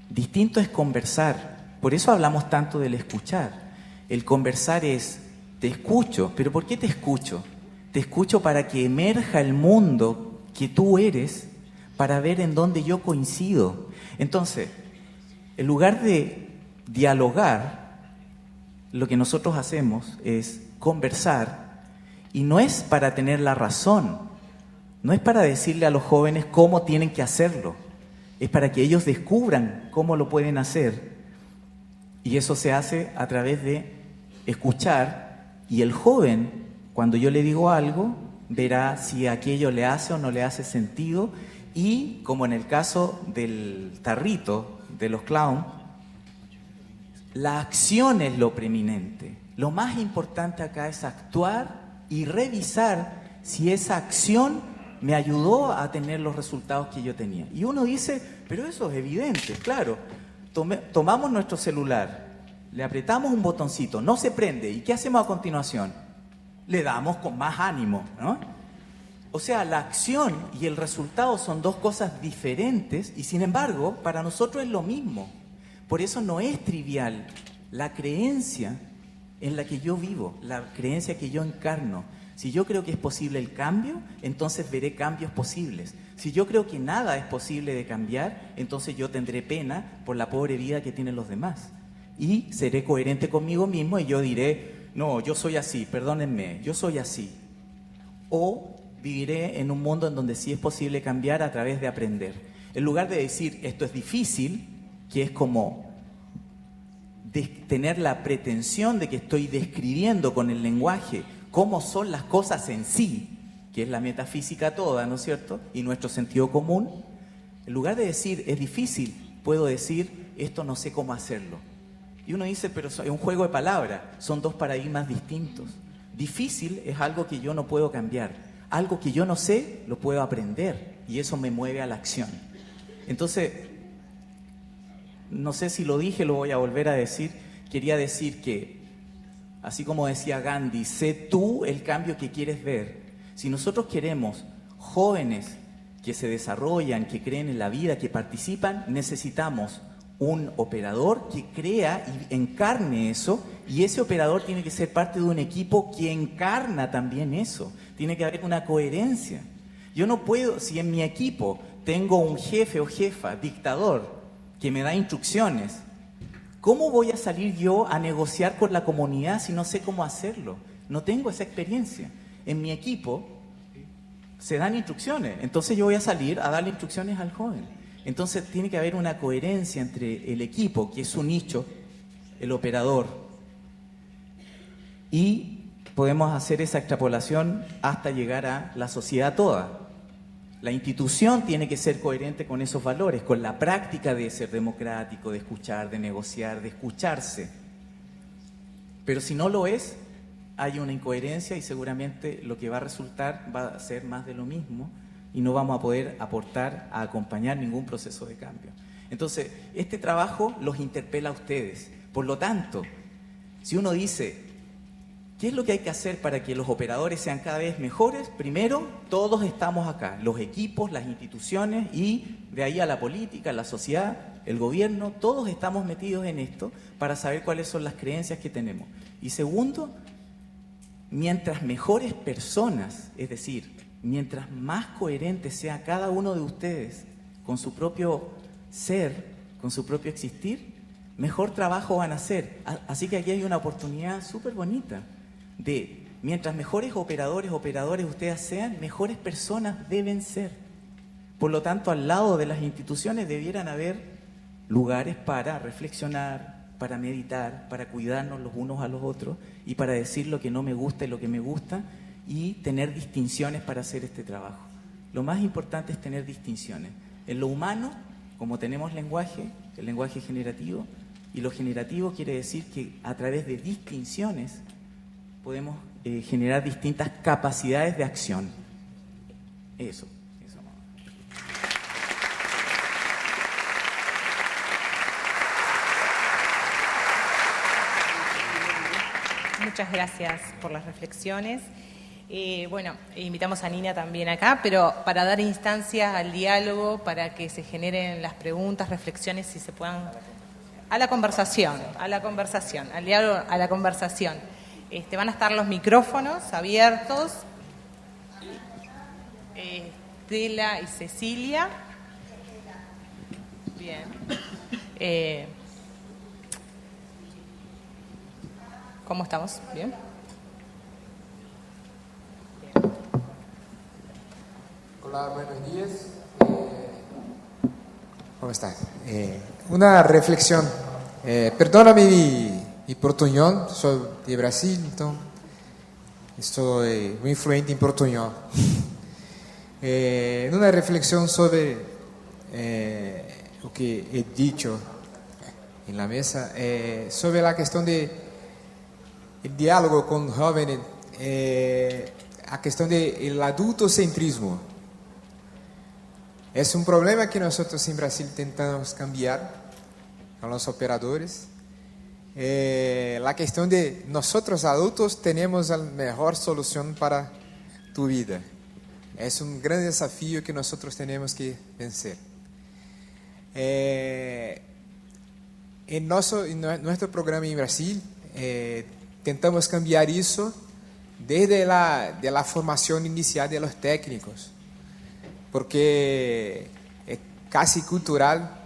[SPEAKER 5] Distinto es conversar, por eso hablamos tanto del escuchar. El conversar es, te escucho, pero ¿por qué te escucho? Te escucho para que emerja el mundo que tú eres, para ver en dónde yo coincido. Entonces, en lugar de dialogar, lo que nosotros hacemos es conversar, y no es para tener la razón, no es para decirle a los jóvenes cómo tienen que hacerlo, es para que ellos descubran cómo lo pueden hacer, y eso se hace a través de escuchar, y el joven, cuando yo le digo algo, verá si aquello le hace o no le hace sentido, y como en el caso del tarrito, de los clowns, la acción es lo preeminente. Lo más importante acá es actuar y revisar si esa acción me ayudó a tener los resultados que yo tenía. Y uno dice, pero eso es evidente, claro. Tomamos nuestro celular, le apretamos un botoncito, no se prende. ¿Y qué hacemos a continuación? Le damos con más ánimo, ¿no? O sea, la acción y el resultado son 2 cosas diferentes y sin embargo, para nosotros es lo mismo. Por eso no es trivial la creencia en la que yo vivo, la creencia que yo encarno. Si yo creo que es posible el cambio, entonces veré cambios posibles. Si yo creo que nada es posible de cambiar, entonces yo tendré pena por la pobre vida que tienen los demás. Y seré coherente conmigo mismo y yo diré, no, yo soy así, perdónenme, yo soy así. O viviré en un mundo en donde sí es posible cambiar a través de aprender. En lugar de decir, esto es difícil, que es como tener la pretensión de que estoy describiendo con el lenguaje cómo son las cosas en sí, que es la metafísica toda, ¿no es cierto? Y nuestro sentido común, en lugar de decir, es difícil, puedo decir, esto no sé cómo hacerlo. Y uno dice, pero es un juego de palabras, son dos paradigmas distintos. Difícil es algo que yo no puedo cambiar, algo que yo no sé, lo puedo aprender, y eso me mueve a la acción. Entonces, no sé si lo dije, lo voy a volver a decir, quería decir que, así como decía Gandhi, sé tú el cambio que quieres ver. Si nosotros queremos jóvenes que se desarrollan, que creen en la vida, que participan, necesitamos un operador que crea y encarne eso, y ese operador tiene que ser parte de un equipo que encarna también eso. Tiene que haber una coherencia. Yo no puedo, si en mi equipo tengo un jefe o jefa, dictador, que me da instrucciones, ¿cómo voy a salir yo a negociar con la comunidad si no sé cómo hacerlo? No tengo esa experiencia. En mi equipo se dan instrucciones, entonces yo voy a salir a darle instrucciones al joven. Entonces tiene que haber una coherencia entre el equipo, que es un nicho, el operador, y podemos hacer esa extrapolación hasta llegar a la sociedad toda. La institución tiene que ser coherente con esos valores, con la práctica de ser democrático, de escuchar, de negociar, de escucharse. Pero si no lo es, hay una incoherencia y seguramente lo que va a resultar va a ser más de lo mismo y no vamos a poder aportar a acompañar ningún proceso de cambio. Entonces, este trabajo los interpela a ustedes. Por lo tanto, si uno dice, ¿qué es lo que hay que hacer para que los operadores sean cada vez mejores? Primero, todos estamos acá, los equipos, las instituciones y de ahí a la política, la sociedad, el gobierno, todos estamos metidos en esto para saber cuáles son las creencias que tenemos. Y segundo, mientras mejores personas, es decir, mientras más coherente sea cada uno de ustedes con su propio ser, con su propio existir, mejor trabajo van a hacer. Así que aquí hay una oportunidad súper bonita de, mientras mejores operadores ustedes sean, mejores personas deben ser. Por lo tanto, al lado de las instituciones debieran haber lugares para reflexionar, para meditar, para cuidarnos los unos a los otros y para decir lo que no me gusta y lo que me gusta y tener distinciones para hacer este trabajo. Lo más importante es tener distinciones. En lo humano, como tenemos lenguaje, el lenguaje generativo, y lo generativo quiere decir que a través de distinciones podemos generar distintas capacidades de acción. Eso.
[SPEAKER 1] Muchas gracias por las reflexiones. Bueno, invitamos a Nina también acá, pero para dar instancia al diálogo, para que se generen las preguntas, reflexiones, si se puedan... A la conversación, al diálogo, a la conversación. Van a estar los micrófonos abiertos. Estela y Cecilia. Bien. ¿Cómo estamos? ¿Bien?
[SPEAKER 6] Hola, buenos días. ¿Cómo están? Una reflexión. Perdóname mi portuñol, soy de Brasil, entonces estoy muy influente en portuñol. Una reflexión sobre lo que he dicho en la mesa, sobre la cuestión de el diálogo con jóvenes, la cuestión del adultocentrismo. Es un problema que nosotros en Brasil tentamos cambiar con los operadores. La cuestión de nosotros adultos tenemos la mejor solución para tu vida. Es un gran desafío que nosotros tenemos que vencer. En nuestro programa en Brasil, tentamos cambiar eso desde la formación inicial de los técnicos, porque es casi cultural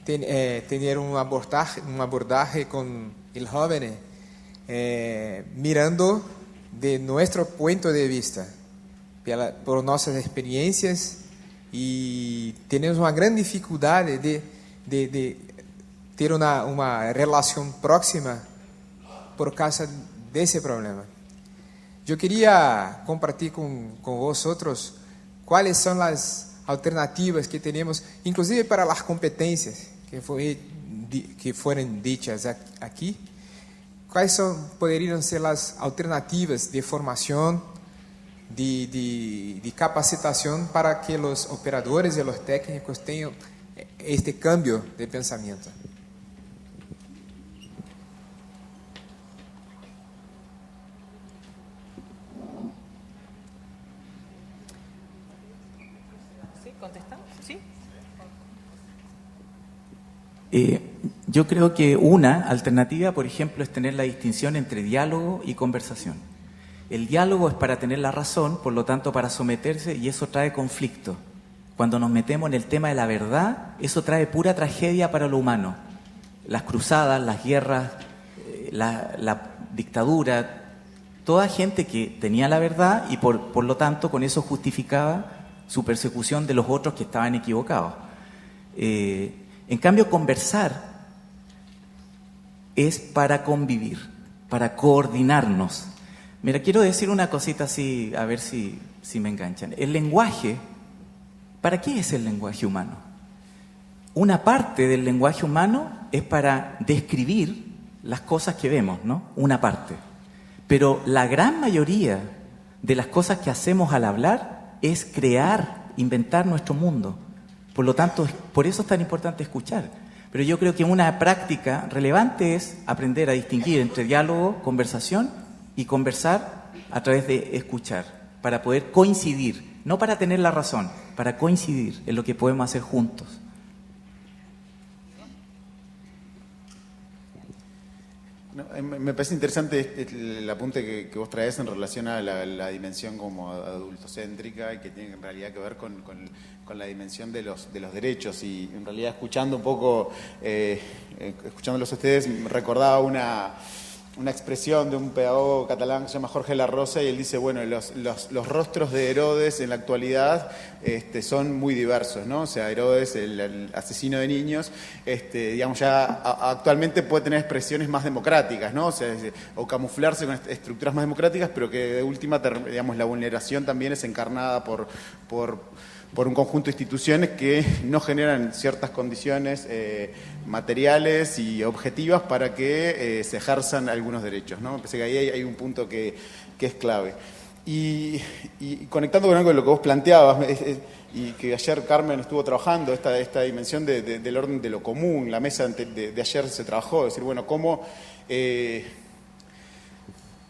[SPEAKER 6] tener un abordaje con el joven mirando de nuestro punto de vista, por nuestras experiencias, y tenemos una gran dificultad de ter uma relação próxima por causa desse problema. Eu queria compartilhar com vosotros quais são as alternativas que temos, inclusive para as competências que foram ditas aqui. Quais poderiam ser as alternativas de formação, de capacitação para que os operadores e os técnicos tenham este cambio de pensamento?
[SPEAKER 1] ¿Sí? ¿Contestamos? ¿Sí?
[SPEAKER 5] Yo creo que una alternativa, por ejemplo, es tener la distinción entre diálogo y conversación. El diálogo es para tener la razón, por lo tanto para someterse, y eso trae conflicto. Cuando nos metemos en el tema de la verdad, eso trae pura tragedia para lo humano. Las cruzadas, las guerras, la dictadura, toda gente que tenía la verdad y por lo tanto con eso justificaba su persecución de los otros que estaban equivocados. En cambio, conversar es para convivir, para coordinarnos. Mira, quiero decir una cosita así, a ver si me enganchan. El lenguaje, ¿para qué es el lenguaje humano? Una parte del lenguaje humano es para describir las cosas que vemos, ¿no? Una parte. Pero la gran mayoría de las cosas que hacemos al hablar es crear, inventar nuestro mundo. Por lo tanto, por eso es tan importante escuchar. Pero yo creo que una práctica relevante es aprender a distinguir entre diálogo, conversación y conversar a través de escuchar, para poder coincidir, no para tener la razón, para coincidir en lo que podemos hacer juntos.
[SPEAKER 2] No, me parece interesante el apunte que vos traes en relación a la dimensión como adultocéntrica y que tiene en realidad que ver con la dimensión de los derechos. Y en realidad escuchando un poco, escuchándolos a ustedes, me recordaba una expresión de un pedagogo catalán que se llama Jorge La Rosa, y él dice, bueno, los rostros de Herodes en la actualidad son muy diversos, ¿no? O sea, Herodes, el asesino de niños, digamos, ya actualmente puede tener expresiones más democráticas, ¿no? O camuflarse con estructuras más democráticas, pero que de última, digamos, la vulneración también es encarnada por un conjunto de instituciones que no generan ciertas condiciones materiales y objetivas para que se ejerzan algunos derechos, ¿no? Me parece que ahí hay un punto que es clave. Y conectando con algo de lo que vos planteabas, y que ayer Carmen estuvo trabajando, esta dimensión del orden de lo común, la mesa de ayer se trabajó, es decir, bueno, cómo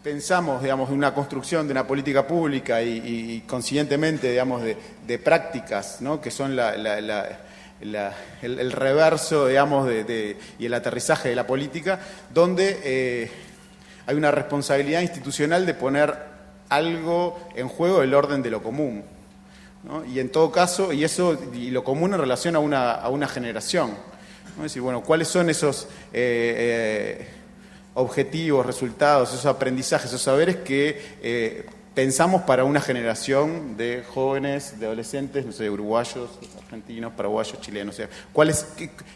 [SPEAKER 2] pensamos, digamos, en una construcción de una política pública y consiguientemente, digamos, de prácticas, ¿no? Que son el reverso, digamos, y el aterrizaje de la política, donde hay una responsabilidad institucional de poner algo en juego del orden de lo común, ¿no? Y en todo caso, y lo común en relación a una generación, ¿no? Es decir, bueno, ¿cuáles son esos objetivos, resultados, esos aprendizajes, esos saberes que pensamos para una generación de jóvenes, de adolescentes, no sé, uruguayos, argentinos, paraguayos, chilenos? O sea,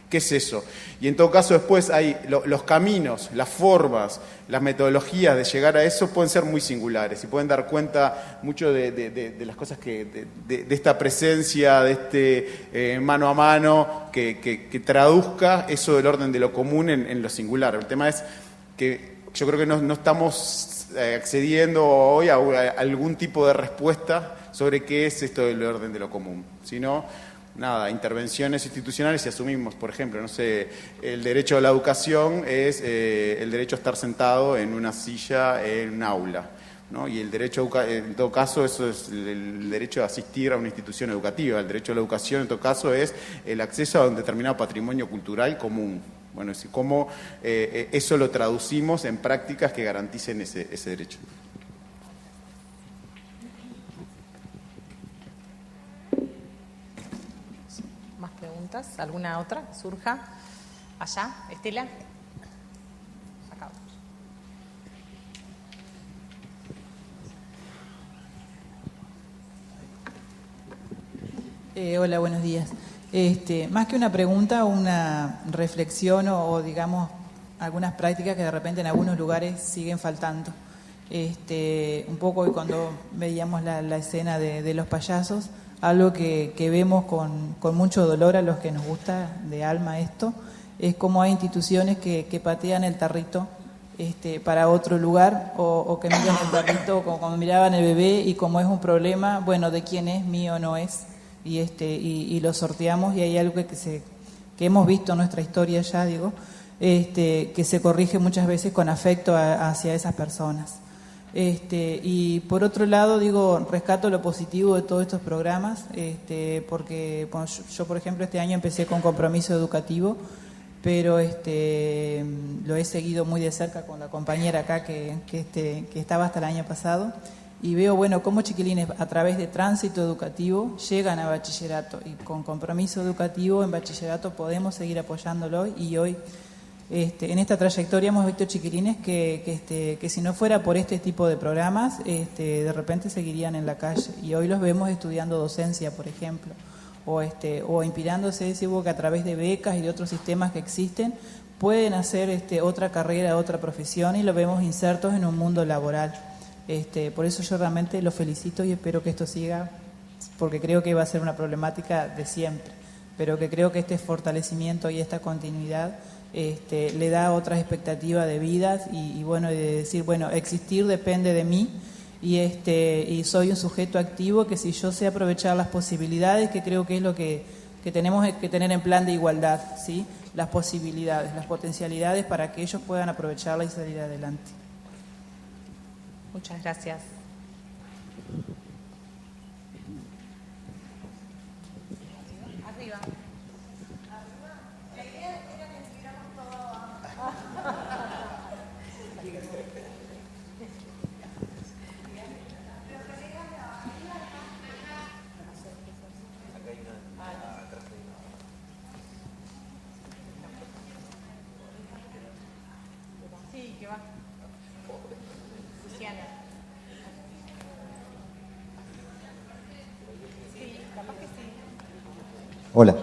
[SPEAKER 2] ¿qué es eso? Y en todo caso después hay los caminos, las formas, las metodologías de llegar a eso pueden ser muy singulares y pueden dar cuenta mucho de las cosas de esta presencia, de este mano a mano, que traduzca eso del orden de lo común en lo singular. El tema es que yo creo que no estamos accediendo hoy a algún tipo de respuesta sobre qué es esto del orden de lo común, sino, nada, intervenciones institucionales. Y asumimos, por ejemplo, no sé, el derecho a la educación es el derecho a estar sentado en una silla en un aula, ¿no? Y el derecho, en todo caso, eso es el derecho a asistir a una institución educativa. El derecho a la educación, en todo caso, es el acceso a un determinado patrimonio cultural común. Bueno, es cómo eso lo traducimos en prácticas que garanticen ese derecho.
[SPEAKER 1] ¿Más preguntas? ¿Alguna otra que surja? Allá, Estela. Acá.
[SPEAKER 7] Hola, buenos días. Más que una pregunta, una reflexión o digamos algunas prácticas que de repente en algunos lugares siguen faltando. Un poco hoy cuando veíamos la escena de los payasos, algo que vemos con mucho dolor a los que nos gusta de alma esto, es como hay instituciones que patean el tarrito para otro lugar o que miran el tarrito como miraban el bebé y como es un problema, bueno, de quién es, mío no es, y lo sorteamos y hay algo que hemos visto en nuestra historia ya, digo, que se corrige muchas veces con afecto hacia esas personas. Y por otro lado, digo, rescato lo positivo de todos estos programas, porque bueno, yo, por ejemplo, este año empecé con compromiso educativo, pero lo he seguido muy de cerca con la compañera acá que estaba hasta el año pasado, y veo, bueno, cómo chiquilines a través de tránsito educativo llegan a bachillerato, y con compromiso educativo en bachillerato podemos seguir apoyándolo, y hoy en esta trayectoria hemos visto chiquilines que si no fuera por este tipo de programas, de repente seguirían en la calle, y hoy los vemos estudiando docencia, por ejemplo, o inspirándose, decimos, que a través de becas y de otros sistemas que existen pueden hacer otra carrera, otra profesión, y los vemos insertos en un mundo laboral. Por eso yo realmente los felicito y espero que esto siga, porque creo que va a ser una problemática de siempre, pero que creo que este fortalecimiento y esta continuidad le da otras expectativas de vidas y bueno, de decir, bueno, existir depende de mí, y soy un sujeto activo que si yo sé aprovechar las posibilidades, que creo que es lo que tenemos que tener en plan de igualdad, ¿sí? Las posibilidades, las potencialidades para que ellos puedan aprovecharla y salir adelante.
[SPEAKER 1] Muchas gracias. Arriba. La idea era que estuviéramos todos. Sí, que va. Luciana. Sí, capaz que sí.
[SPEAKER 8] Hola.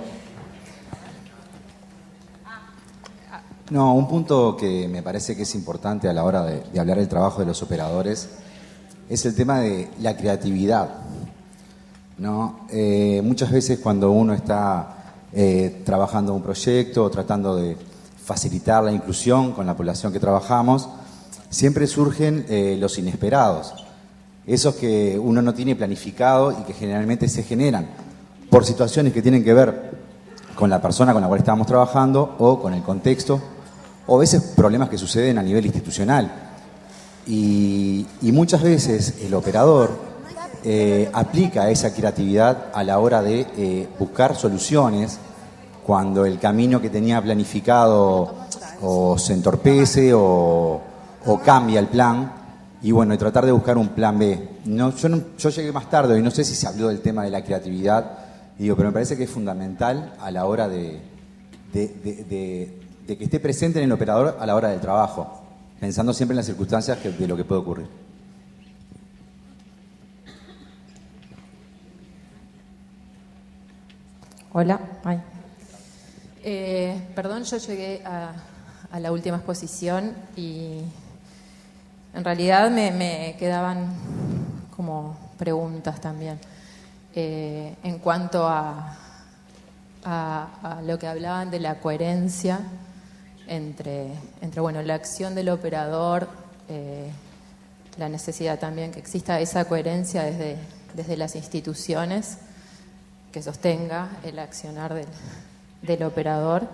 [SPEAKER 8] No, un punto que me parece que es importante a la hora de hablar del trabajo de los operadores es el tema de la creatividad, ¿no? Muchas veces cuando uno está trabajando un proyecto o tratando de facilitar la inclusión con la población que trabajamos, siempre surgen los inesperados, esos que uno no tiene planificado y que generalmente se generan por situaciones que tienen que ver con la persona con la cual estamos trabajando o con el contexto, o a veces problemas que suceden a nivel institucional. Y muchas veces el operador aplica esa creatividad a la hora de buscar soluciones cuando el camino que tenía planificado o se entorpece o cambia el plan, y bueno, y tratar de buscar un plan B. Yo llegué más tarde y no sé si se habló del tema de la creatividad, pero me parece que es fundamental a la hora de que esté presente en el operador a la hora del trabajo, pensando siempre en las circunstancias de lo que puede ocurrir.
[SPEAKER 9] Hola. Ay. Perdón, yo llegué a la última exposición y en realidad me quedaban como preguntas también. En cuanto a lo que hablaban de la coherencia entre bueno, la acción del operador, la necesidad también que exista esa coherencia desde las instituciones que sostenga el accionar del operador,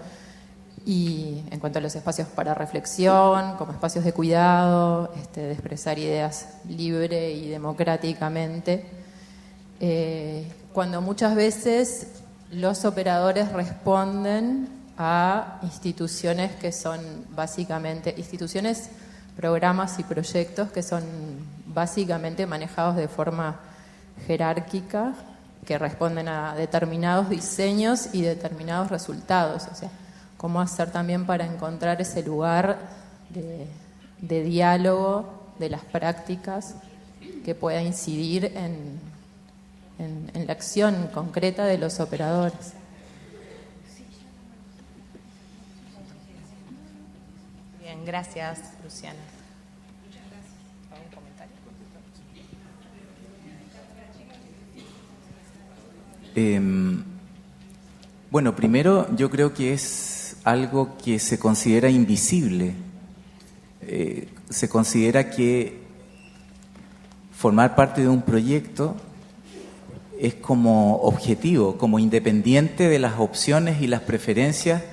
[SPEAKER 9] y en cuanto a los espacios para reflexión, como espacios de cuidado, de expresar ideas libre y democráticamente, cuando muchas veces los operadores responden a instituciones que son básicamente instituciones, programas y proyectos que son básicamente manejados de forma jerárquica, que responden a determinados diseños y determinados resultados. O sea, cómo hacer también para encontrar ese lugar de diálogo de las prácticas que pueda incidir en la acción concreta de los operadores.
[SPEAKER 1] Gracias, Luciana. ¿Algún comentario?
[SPEAKER 5] Bueno, primero yo creo que es algo que se considera invisible. Se considera que formar parte de un proyecto es como objetivo, como independiente de las opciones y las preferencias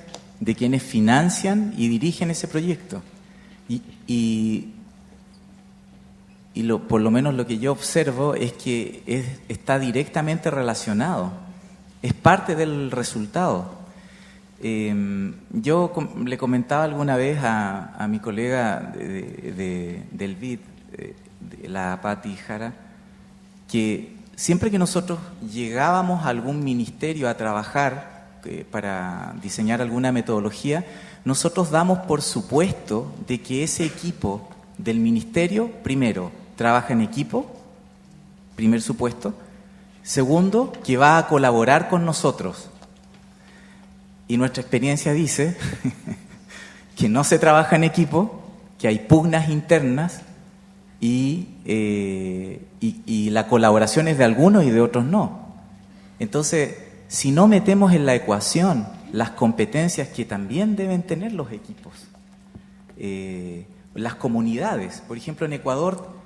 [SPEAKER 5] de quienes financian y dirigen ese proyecto. Por lo menos lo que yo observo es que está directamente relacionado, es parte del resultado. Yo le comentaba alguna vez a mi colega del BID, de la Pati Jara, que siempre que nosotros llegábamos a algún ministerio a trabajar para diseñar alguna metodología, nosotros damos por supuesto de que ese equipo del ministerio, primero, trabaja en equipo, primer supuesto. Segundo, que va a colaborar con nosotros. Y nuestra experiencia dice que no se trabaja en equipo, que hay pugnas internas y la colaboración es de algunos y de otros no. Entonces, si no metemos en la ecuación las competencias que también deben tener los equipos, las comunidades, por ejemplo en Ecuador,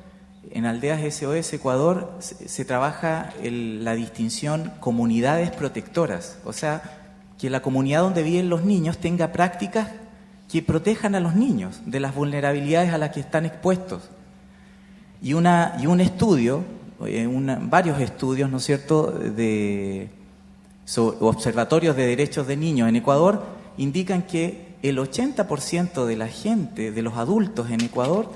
[SPEAKER 5] en Aldeas SOS Ecuador se trabaja la distinción comunidades protectoras, o sea, que la comunidad donde viven los niños tenga prácticas que protejan a los niños de las vulnerabilidades a las que están expuestos. Y un estudio, varios estudios, ¿no es cierto?, de observatorios de derechos de niños en Ecuador indican que el 80% de la gente, de los adultos en Ecuador,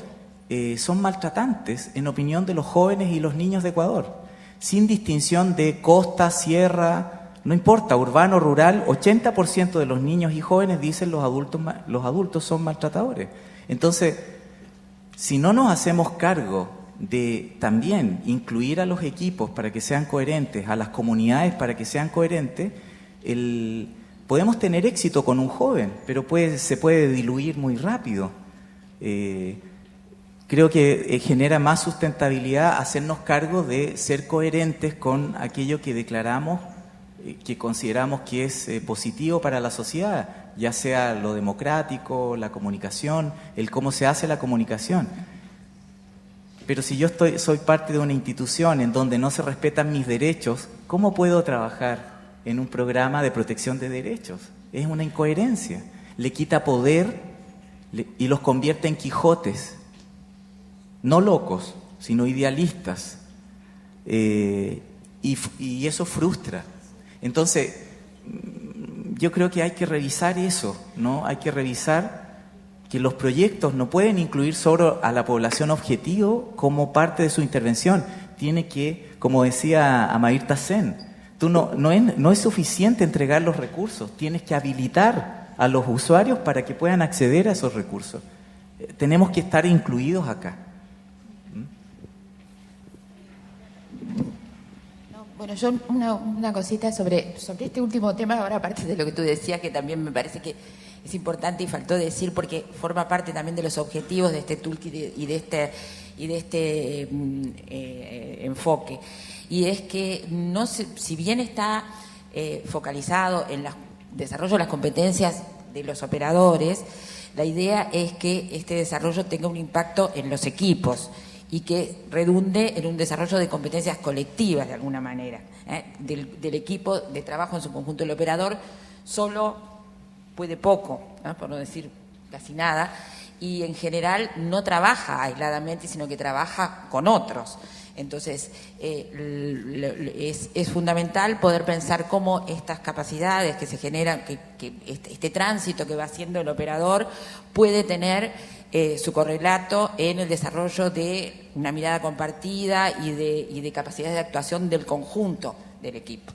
[SPEAKER 5] son maltratantes en opinión de los jóvenes y los niños de Ecuador, sin distinción de costa, sierra, no importa, urbano, rural, 80% de los niños y jóvenes dicen los adultos son maltratadores. Entonces, si no nos hacemos cargo de también incluir a los equipos para que sean coherentes, a las comunidades para que sean coherentes, podemos tener éxito con un joven, pero se puede diluir muy rápido. Creo que genera más sustentabilidad hacernos cargo de ser coherentes con aquello que declaramos, que consideramos que es positivo para la sociedad, ya sea lo democrático, la comunicación, el cómo se hace la comunicación. Pero si yo soy parte de una institución en donde no se respetan mis derechos, ¿cómo puedo trabajar en un programa de protección de derechos? Es una incoherencia. Le quita poder y los convierte en Quijotes, no locos, sino idealistas. Y eso frustra. Entonces, yo creo que hay que revisar eso, ¿no? Hay que revisar que los proyectos no pueden incluir solo a la población objetivo como parte de su intervención. Tiene que, como decía Amayr Tassen, no es suficiente entregar los recursos, tienes que habilitar a los usuarios para que puedan acceder a esos recursos. Tenemos que estar incluidos acá.
[SPEAKER 10] Bueno, yo una cosita sobre este último tema, ahora aparte de lo que tú decías, que también me parece que es importante y faltó decir porque forma parte también de los objetivos de este toolkit y de este enfoque. Y es que si bien está focalizado en el desarrollo de las competencias de los operadores, la idea es que este desarrollo tenga un impacto en los equipos y que redunde en un desarrollo de competencias colectivas de alguna manera. Del equipo de trabajo en su conjunto, el operador solo puede poco, por no decir casi nada, y en general no trabaja aisladamente, sino que trabaja con otros. Entonces, es fundamental poder pensar cómo estas capacidades que se generan, que este tránsito que va haciendo el operador puede tener su correlato en el desarrollo de una mirada compartida y de capacidades de actuación del conjunto del equipo.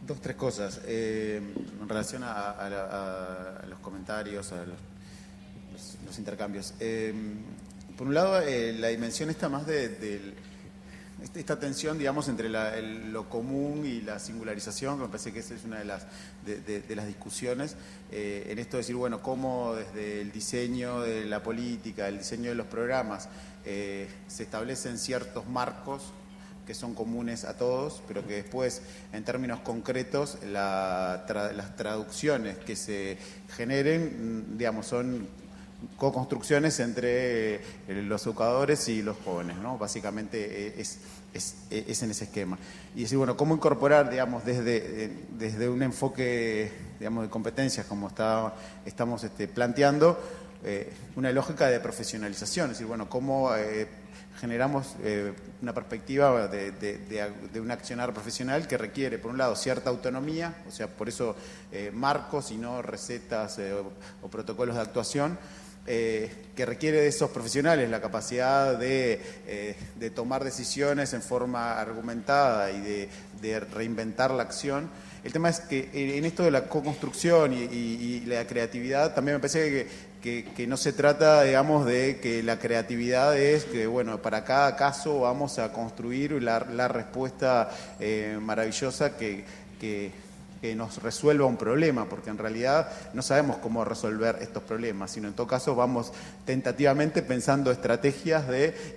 [SPEAKER 2] Dos, tres cosas. En relación a los comentarios, a los intercambios. Por un lado, la dimensión está más del esta tensión, digamos, entre lo común y la singularización, que me parece que esa es una de las discusiones, en esto de decir, bueno, cómo desde el diseño de la política, el diseño de los programas, se establecen ciertos marcos que son comunes a todos, pero que después, en términos concretos, las traducciones que se generen, digamos, son co-construcciones entre los educadores y los jóvenes, ¿no? Básicamente es en ese esquema. Y decir, bueno, cómo incorporar, digamos, desde un enfoque, digamos, de competencias, como estamos planteando, una lógica de profesionalización, es decir, bueno, cómo generamos una perspectiva de un accionar profesional que requiere, por un lado, cierta autonomía, o sea, por eso marcos y no recetas o protocolos de actuación, que requiere de esos profesionales la capacidad de tomar decisiones en forma argumentada y de reinventar la acción. El tema es que en esto de la co-construcción y la creatividad también me parece que no se trata, digamos, de que la creatividad es que, bueno, para cada caso vamos a construir la respuesta maravillosa que nos resuelva un problema, porque en realidad no sabemos cómo resolver estos problemas, sino en todo caso vamos tentativamente pensando estrategias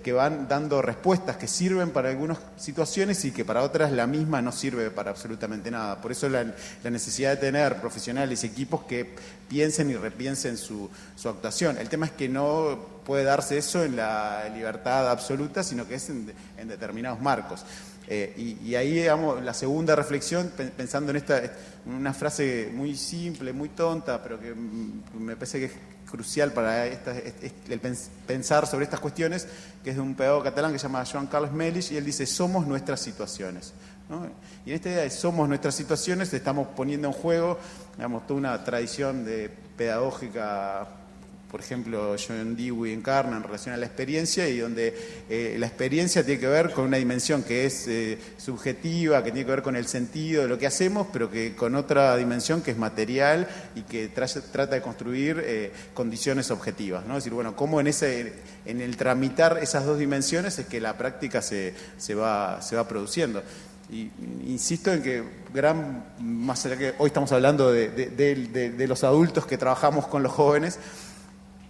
[SPEAKER 2] que van dando respuestas que sirven para algunas situaciones y que para otras la misma no sirve para absolutamente nada. Por eso la necesidad de tener profesionales y equipos que piensen y repiensen su actuación. El tema es que no puede darse eso en la libertad absoluta, sino que es en determinados marcos. Y ahí, digamos, la segunda reflexión, pensando en una frase muy simple, muy tonta, pero que me parece que es crucial para el pensar sobre estas cuestiones, que es de un pedagogo catalán que se llama Joan Carles Melich, y él dice, somos nuestras situaciones, ¿no? Y en esta idea de somos nuestras situaciones estamos poniendo en juego, digamos, toda una tradición pedagógica. Por ejemplo, John Dewey encarna en relación a la experiencia, y donde la experiencia tiene que ver con una dimensión que es subjetiva, que tiene que ver con el sentido de lo que hacemos, pero que con otra dimensión que es material y que trata de construir condiciones objetivas, ¿no? Es decir, bueno, cómo en el tramitar esas dos dimensiones es que la práctica se va produciendo. Y insisto en que más allá que hoy estamos hablando de los adultos que trabajamos con los jóvenes,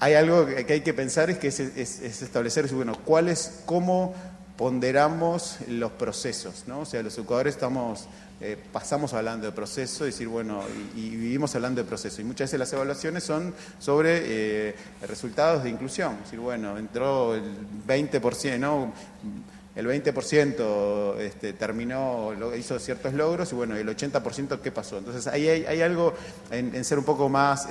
[SPEAKER 2] hay algo que hay que pensar, es establecer, bueno, cómo ponderamos los procesos, ¿no? O sea, los educadores pasamos hablando de proceso, decir, bueno, y vivimos hablando de proceso. Y muchas veces las evaluaciones son sobre resultados de inclusión. Es decir, bueno, entró el 20%, ¿no? El 20% terminó, hizo ciertos logros, y bueno, el 80% ¿qué pasó? Entonces ahí hay algo en ser un poco más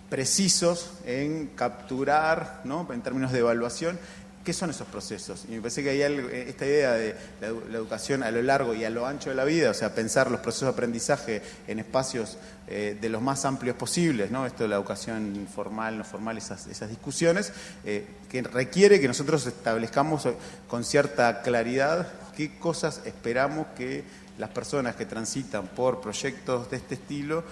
[SPEAKER 2] precisos en capturar, ¿no? En términos de evaluación, ¿qué son esos procesos? Y me parece que hay esta idea de la educación a lo largo y a lo ancho de la vida, o sea, pensar los procesos de aprendizaje en espacios de los más amplios posibles, ¿no? Esto de la educación formal, no formal, esas discusiones, que requiere que nosotros establezcamos con cierta claridad qué cosas esperamos que las personas que transitan por proyectos de este estilo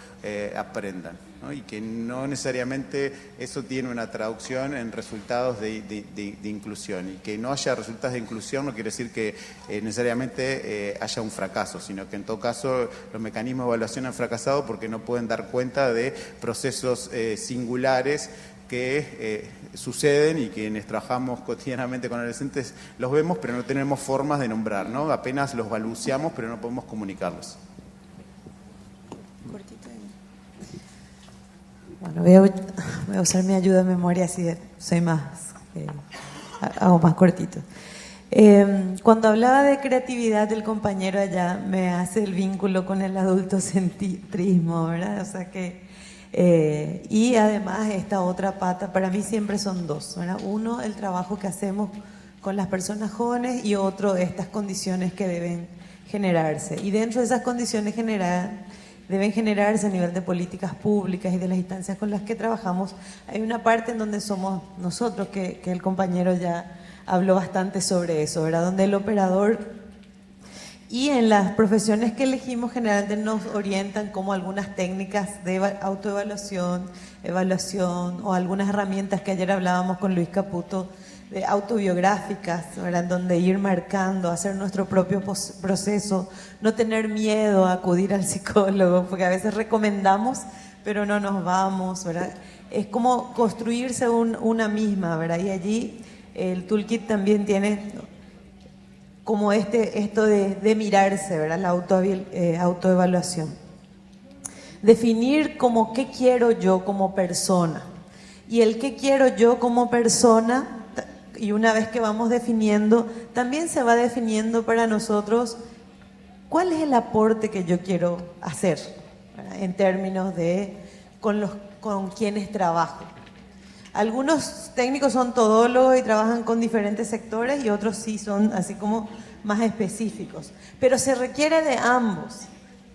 [SPEAKER 2] aprendan, ¿no? Y que no necesariamente eso tiene una traducción en resultados de inclusión, y que no haya resultados de inclusión no quiere decir que necesariamente haya un fracaso, sino que en todo caso los mecanismos de evaluación han fracasado porque no pueden dar cuenta de procesos singulares que suceden y quienes trabajamos cotidianamente con adolescentes los vemos, pero no tenemos formas de nombrar, ¿no? Apenas los balbuceamos, pero no podemos comunicarlos.
[SPEAKER 3] Bueno, voy a usar mi ayuda de memoria, así soy hago más cortito. Cuando hablaba de creatividad, el compañero allá me hace el vínculo con el adultocentrismo, ¿verdad? O sea que y además esta otra pata, para mí siempre son dos, ¿verdad? Uno, el trabajo que hacemos con las personas jóvenes, y otro, estas condiciones que deben generarse. Y dentro de esas condiciones deben generarse a nivel de políticas públicas y de las instancias con las que trabajamos. Hay una parte en donde somos nosotros, que el compañero ya habló bastante sobre eso, ¿verdad? Donde el operador Y en las profesiones que elegimos generalmente nos orientan como algunas técnicas de autoevaluación, evaluación o algunas herramientas que ayer hablábamos con Luis Caputo, de autobiográficas, ¿verdad? Donde ir marcando, hacer nuestro propio proceso, no tener miedo a acudir al psicólogo, porque a veces recomendamos, pero no nos vamos, ¿verdad? Es como construirse una misma, ¿verdad? Y allí el toolkit también tiene como esto de mirarse, ¿verdad? La autoevaluación. Definir como qué quiero yo como persona. Y el qué quiero yo como persona, y una vez que vamos definiendo, también se va definiendo para nosotros cuál es el aporte que yo quiero hacer, ¿verdad? En términos de con quienes trabajo. Algunos técnicos son todólogos y trabajan con diferentes sectores y otros sí son así como más específicos. Pero se requiere de ambos,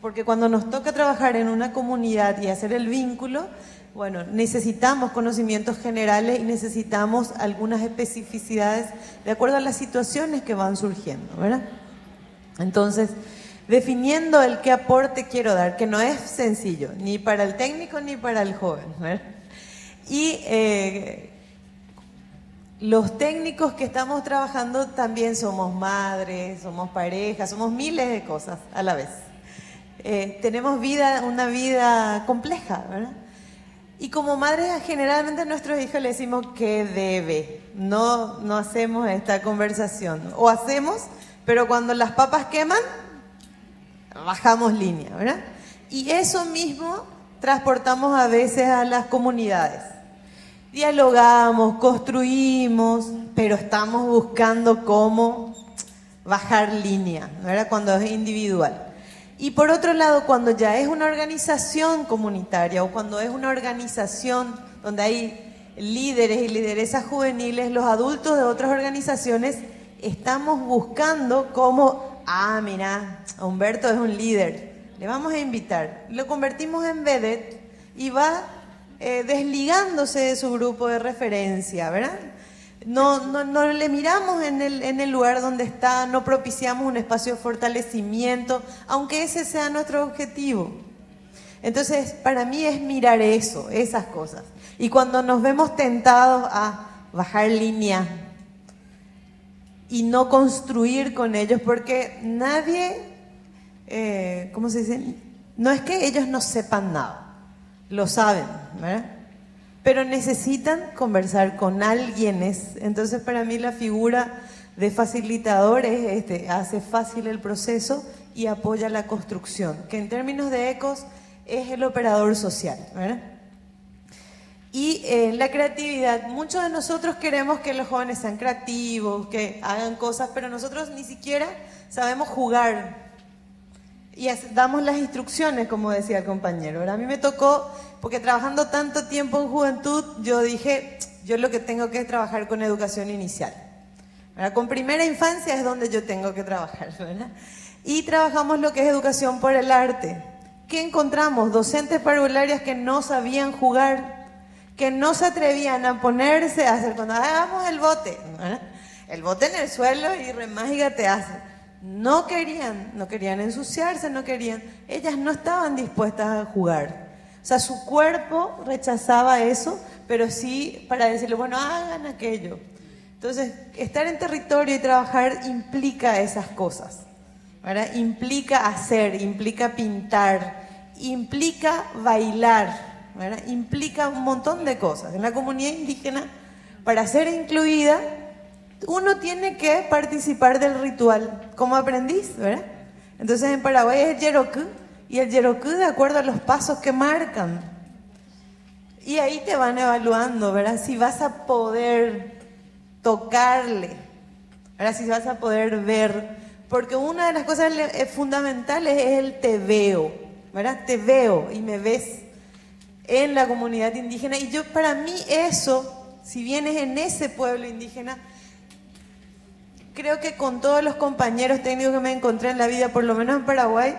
[SPEAKER 3] porque cuando nos toca trabajar en una comunidad y hacer el vínculo, bueno, necesitamos conocimientos generales y necesitamos algunas especificidades de acuerdo a las situaciones que van surgiendo, ¿verdad? Entonces, definiendo el qué aporte quiero dar, que no es sencillo, ni para el técnico ni para el joven, ¿verdad? Y los técnicos que estamos trabajando también somos madres, somos parejas, somos miles de cosas a la vez. Tenemos una vida compleja, ¿verdad? Y como madres generalmente a nuestros hijos le decimos que debe, no hacemos esta conversación, o hacemos, pero cuando las papas queman, bajamos línea, ¿verdad? Y eso mismo transportamos a veces a las comunidades. Dialogamos, construimos, pero estamos buscando cómo bajar línea, ¿verdad? Cuando es individual. Y por otro lado, cuando ya es una organización comunitaria o cuando es una organización donde hay líderes y lideresas juveniles, los adultos de otras organizaciones, estamos buscando cómo, mira, Humberto es un líder, le vamos a invitar. Lo convertimos en vedette y va desligándose de su grupo de referencia, ¿verdad? No le miramos en el lugar donde está, no propiciamos un espacio de fortalecimiento, aunque ese sea nuestro objetivo. Entonces, para mí es mirar esas cosas. Y cuando nos vemos tentados a bajar línea y no construir con ellos, porque nadie, ¿cómo se dice? No es que ellos no sepan nada, lo saben, ¿verdad? Pero necesitan conversar con alguienes. Entonces, para mí la figura de facilitadores hace fácil el proceso y apoya la construcción, que en términos de ECOS es el operador social, ¿verdad? Y la creatividad, muchos de nosotros queremos que los jóvenes sean creativos, que hagan cosas, pero nosotros ni siquiera sabemos jugar. Y damos las instrucciones, como decía el compañero. Ahora, a mí me tocó, porque trabajando tanto tiempo en juventud, yo dije, yo lo que tengo que es trabajar con educación inicial. ¿Verdad? Con primera infancia es donde yo tengo que trabajar, ¿verdad? Y trabajamos lo que es educación por el arte. ¿Qué encontramos? Docentes parvularias que no sabían jugar, que no se atrevían a ponerse a hacer, cuando hagamos el bote, ¿verdad? El bote en el suelo y remágica te hace. No querían ensuciarse, ellas no estaban dispuestas a jugar. O sea, su cuerpo rechazaba eso, pero sí para decirle, bueno, hagan aquello. Entonces, estar en territorio y trabajar implica esas cosas, ¿verdad? Implica hacer, implica pintar, implica bailar, ¿verdad? Implica un montón de cosas. En la comunidad indígena, para ser incluida, uno tiene que participar del ritual como aprendiz, ¿verdad? Entonces en Paraguay es el yerokú, y el yerokú de acuerdo a los pasos que marcan. Y ahí te van evaluando, ¿verdad? Si vas a poder tocarle, ¿verdad? Si vas a poder ver. Porque una de las cosas fundamentales es el te veo, ¿verdad? Te veo y me ves en la comunidad indígena. Y para mí eso, si vienes en ese pueblo indígena, creo que con todos los compañeros técnicos que me encontré en la vida, por lo menos en Paraguay,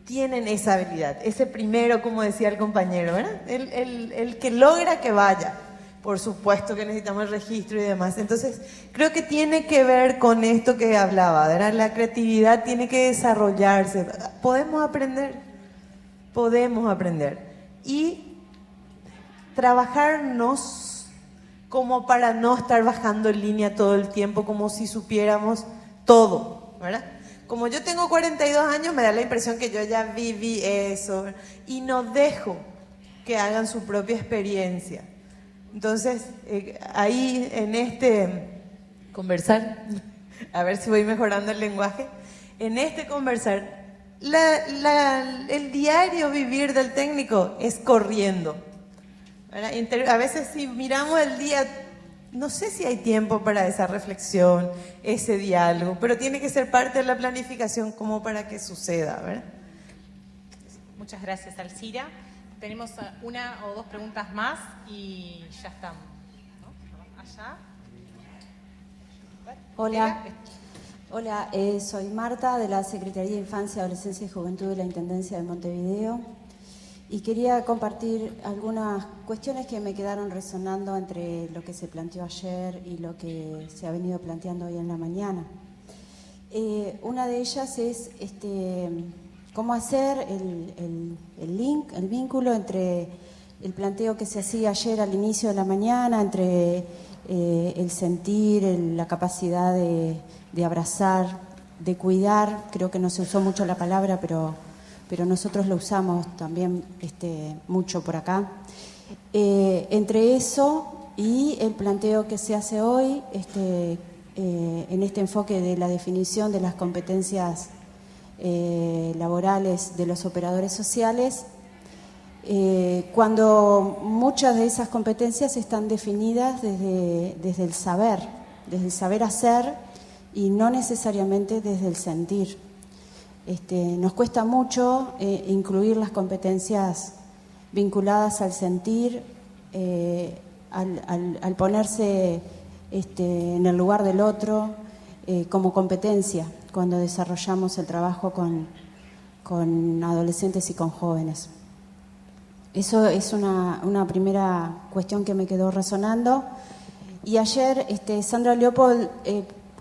[SPEAKER 3] tienen esa habilidad, ese primero, como decía el compañero, ¿verdad? El que logra que vaya. por supuesto que necesitamos el registro y demás. Entonces, creo que tiene que ver con esto que hablaba, ¿verdad? La creatividad tiene que desarrollarse. Podemos aprender y trabajarnos como para no estar bajando en línea todo el tiempo, como si supiéramos todo, ¿verdad? Como yo tengo 42 años, me da la impresión que yo ya viví eso y no dejo que hagan su propia experiencia. Entonces, ahí en este conversar, a ver si voy mejorando el lenguaje, en este conversar, el diario vivir del técnico es corriendo, ¿verdad? A veces si miramos el día, no sé si hay tiempo para esa reflexión, ese diálogo, pero tiene que ser parte de la planificación como para que suceda, ¿verdad?
[SPEAKER 1] Muchas gracias, Alcira. Tenemos una o dos preguntas más y ya estamos, ¿no? Allá.
[SPEAKER 11] Hola, soy Marta de la Secretaría de Infancia, Adolescencia y Juventud de la Intendencia de Montevideo y quería compartir algunas cuestiones que me quedaron resonando entre lo que se planteó ayer y lo que se ha venido planteando hoy en la mañana. Una de ellas es cómo hacer el link, el vínculo entre el planteo que se hacía ayer al inicio de la mañana, entre el sentir, la capacidad de abrazar, de cuidar. Creo que no se usó mucho la palabra, pero nosotros lo usamos también mucho por acá. Entre eso y el planteo que se hace hoy, en este enfoque de la definición de las competencias laborales de los operadores sociales, cuando muchas de esas competencias están definidas desde el saber hacer y no necesariamente desde el sentir. Nos cuesta mucho incluir las competencias vinculadas al sentir, al ponerse en el lugar del otro como competencia cuando desarrollamos el trabajo con adolescentes y con jóvenes. Eso es una primera cuestión que me quedó resonando. Y ayer Sandra Leopold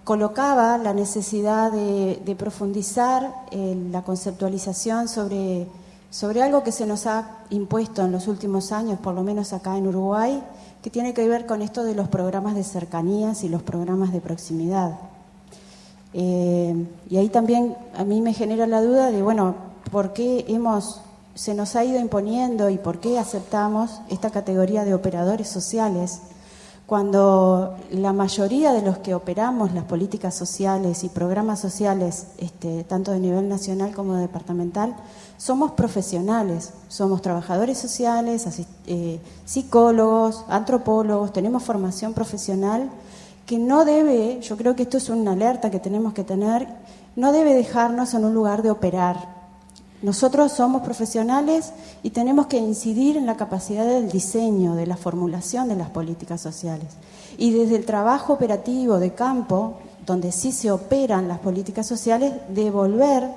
[SPEAKER 11] colocaba la necesidad de profundizar en la conceptualización sobre algo que se nos ha impuesto en los últimos años, por lo menos acá en Uruguay, que tiene que ver con esto de los programas de cercanías y los programas de proximidad. Y ahí también a mí me genera la duda de, bueno, ¿por qué se nos ha ido imponiendo y por qué aceptamos esta categoría de operadores sociales cuando la mayoría de los que operamos las políticas sociales y programas sociales, tanto de nivel nacional como departamental, somos profesionales, somos trabajadores sociales, psicólogos, antropólogos, tenemos formación profesional que no debe, yo creo que esto es una alerta que tenemos que tener, no debe dejarnos en un lugar de operar. Nosotros somos profesionales y tenemos que incidir en la capacidad del diseño, de la formulación de las políticas sociales. Y desde el trabajo operativo de campo, donde sí se operan las políticas sociales, devolver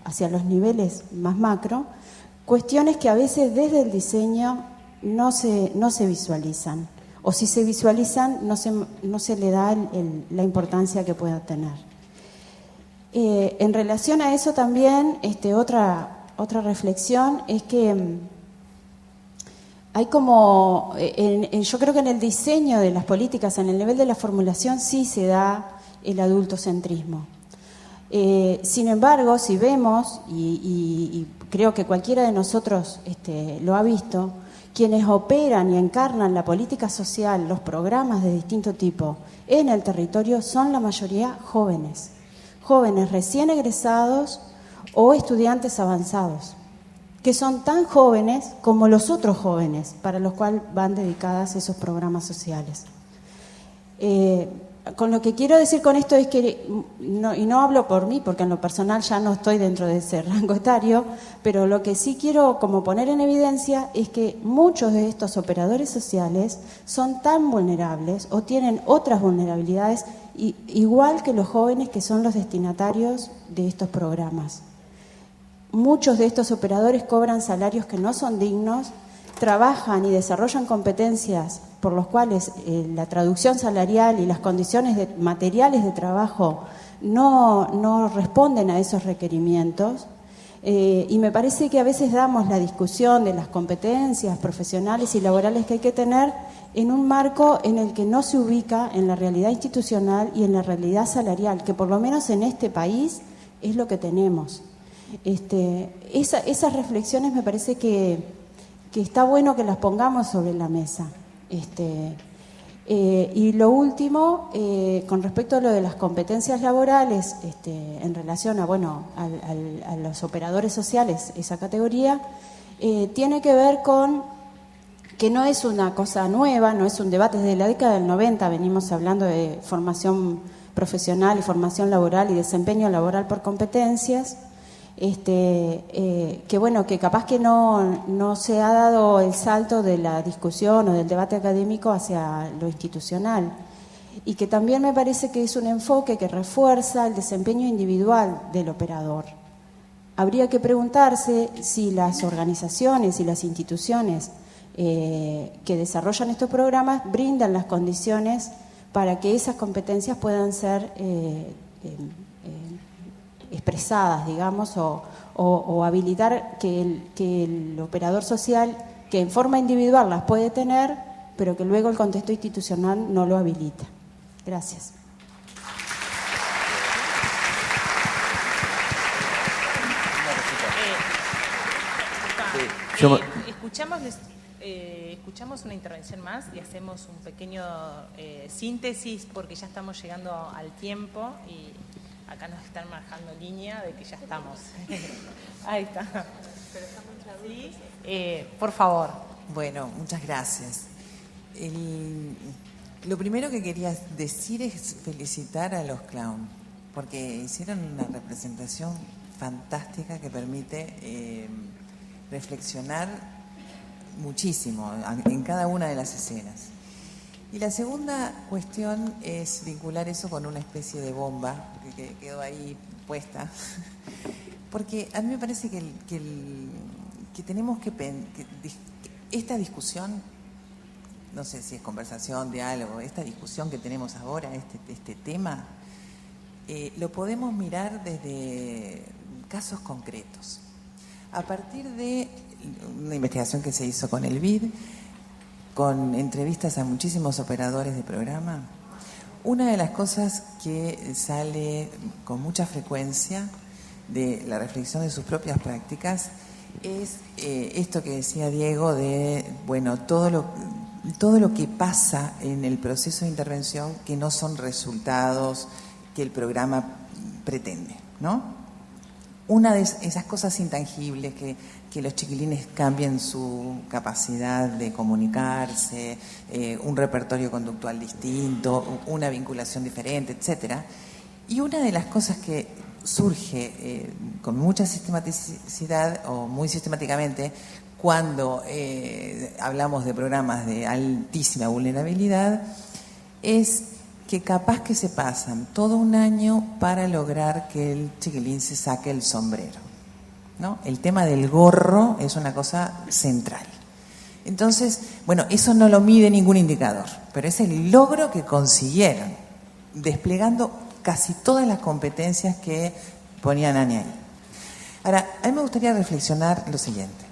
[SPEAKER 11] hacia los niveles más macro cuestiones que a veces desde el diseño no se visualizan. O si se visualizan, no se le da la importancia que pueda tener. En relación a eso también, otra reflexión es que hay como, yo creo que en el diseño de las políticas, en el nivel de la formulación, sí se da el adultocentrismo. Sin embargo, si vemos, y creo que cualquiera de nosotros lo ha visto, quienes operan y encarnan la política social, los programas de distinto tipo en el territorio, son la mayoría jóvenes recién egresados o estudiantes avanzados, que son tan jóvenes como los otros jóvenes para los cuales van dedicadas esos programas sociales. Con lo que quiero decir con esto es que, y no hablo por mí, porque en lo personal ya no estoy dentro de ese rango etario, pero lo que sí quiero como poner en evidencia es que muchos de estos operadores sociales son tan vulnerables o tienen otras vulnerabilidades, igual que los jóvenes que son los destinatarios de estos programas. Muchos de estos operadores cobran salarios que no son dignos, trabajan y desarrollan competencias por los cuales la traducción salarial y las condiciones materiales de trabajo no responden a esos requerimientos. Y me parece que a veces damos la discusión de las competencias profesionales y laborales que hay que tener en un marco en el que no se ubica en la realidad institucional y en la realidad salarial, que por lo menos en este país es lo que tenemos. Esas reflexiones me parece que está bueno que las pongamos sobre la mesa. Y lo último, con respecto a lo de las competencias laborales, en relación a los operadores sociales, esa categoría, tiene que ver con que no es una cosa nueva, no es un debate. Desde la década del 90 venimos hablando de formación profesional y formación laboral y desempeño laboral por competencias. Que capaz que no se ha dado el salto de la discusión o del debate académico hacia lo institucional, y que también me parece que es un enfoque que refuerza el desempeño individual del operador. Habría que preguntarse si las organizaciones y las instituciones que desarrollan estos programas brindan las condiciones para que esas competencias puedan ser expresadas, digamos, o habilitar que el operador social, que en forma individual las puede tener, pero que luego el contexto institucional no lo habilita. Gracias.
[SPEAKER 1] Escuchamos una intervención más y hacemos un pequeño síntesis, porque ya estamos llegando al tiempo y acá nos están marcando línea de que ya estamos. Ahí está. Pero estamos ¿sí? Por favor.
[SPEAKER 12] Bueno, muchas gracias. Lo primero que quería decir es felicitar a los clown, porque hicieron una representación fantástica que permite reflexionar muchísimo en cada una de las escenas. Y la segunda cuestión es vincular eso con una especie de bomba que quedó ahí puesta, porque a mí me parece que tenemos que esta discusión, no sé si es conversación, diálogo, esta discusión que tenemos ahora, este tema, lo podemos mirar desde casos concretos. A partir de una investigación que se hizo con el BID, con entrevistas a muchísimos operadores de programa, una de las cosas que sale con mucha frecuencia de la reflexión de sus propias prácticas es esto que decía Diego de, bueno, todo lo que pasa en el proceso de intervención que no son resultados que el programa pretende, ¿no? Una de esas cosas intangibles, que los chiquilines cambien su capacidad de comunicarse, un repertorio conductual distinto, una vinculación diferente, etcétera. Y una de las cosas que surge con mucha sistematicidad o muy sistemáticamente cuando hablamos de programas de altísima vulnerabilidad es que capaz que se pasan todo un año para lograr que el chiquilín se saque el sombrero, ¿no? El tema del gorro es una cosa central. Entonces, bueno, eso no lo mide ningún indicador, pero es el logro que consiguieron, desplegando casi todas las competencias que ponían Ani ahí. Ahora, a mí me gustaría reflexionar lo siguiente.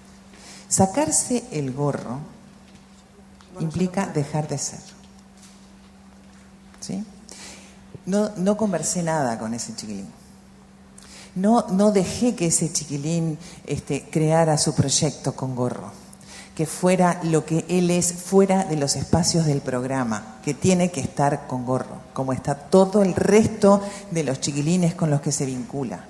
[SPEAKER 12] Sacarse el gorro implica dejar de ser. ¿Sí? No conversé nada con ese chiquilín. No dejé que ese chiquilín creara su proyecto con gorro, que fuera lo que él es fuera de los espacios del programa, que tiene que estar con gorro, como está todo el resto de los chiquilines con los que se vincula.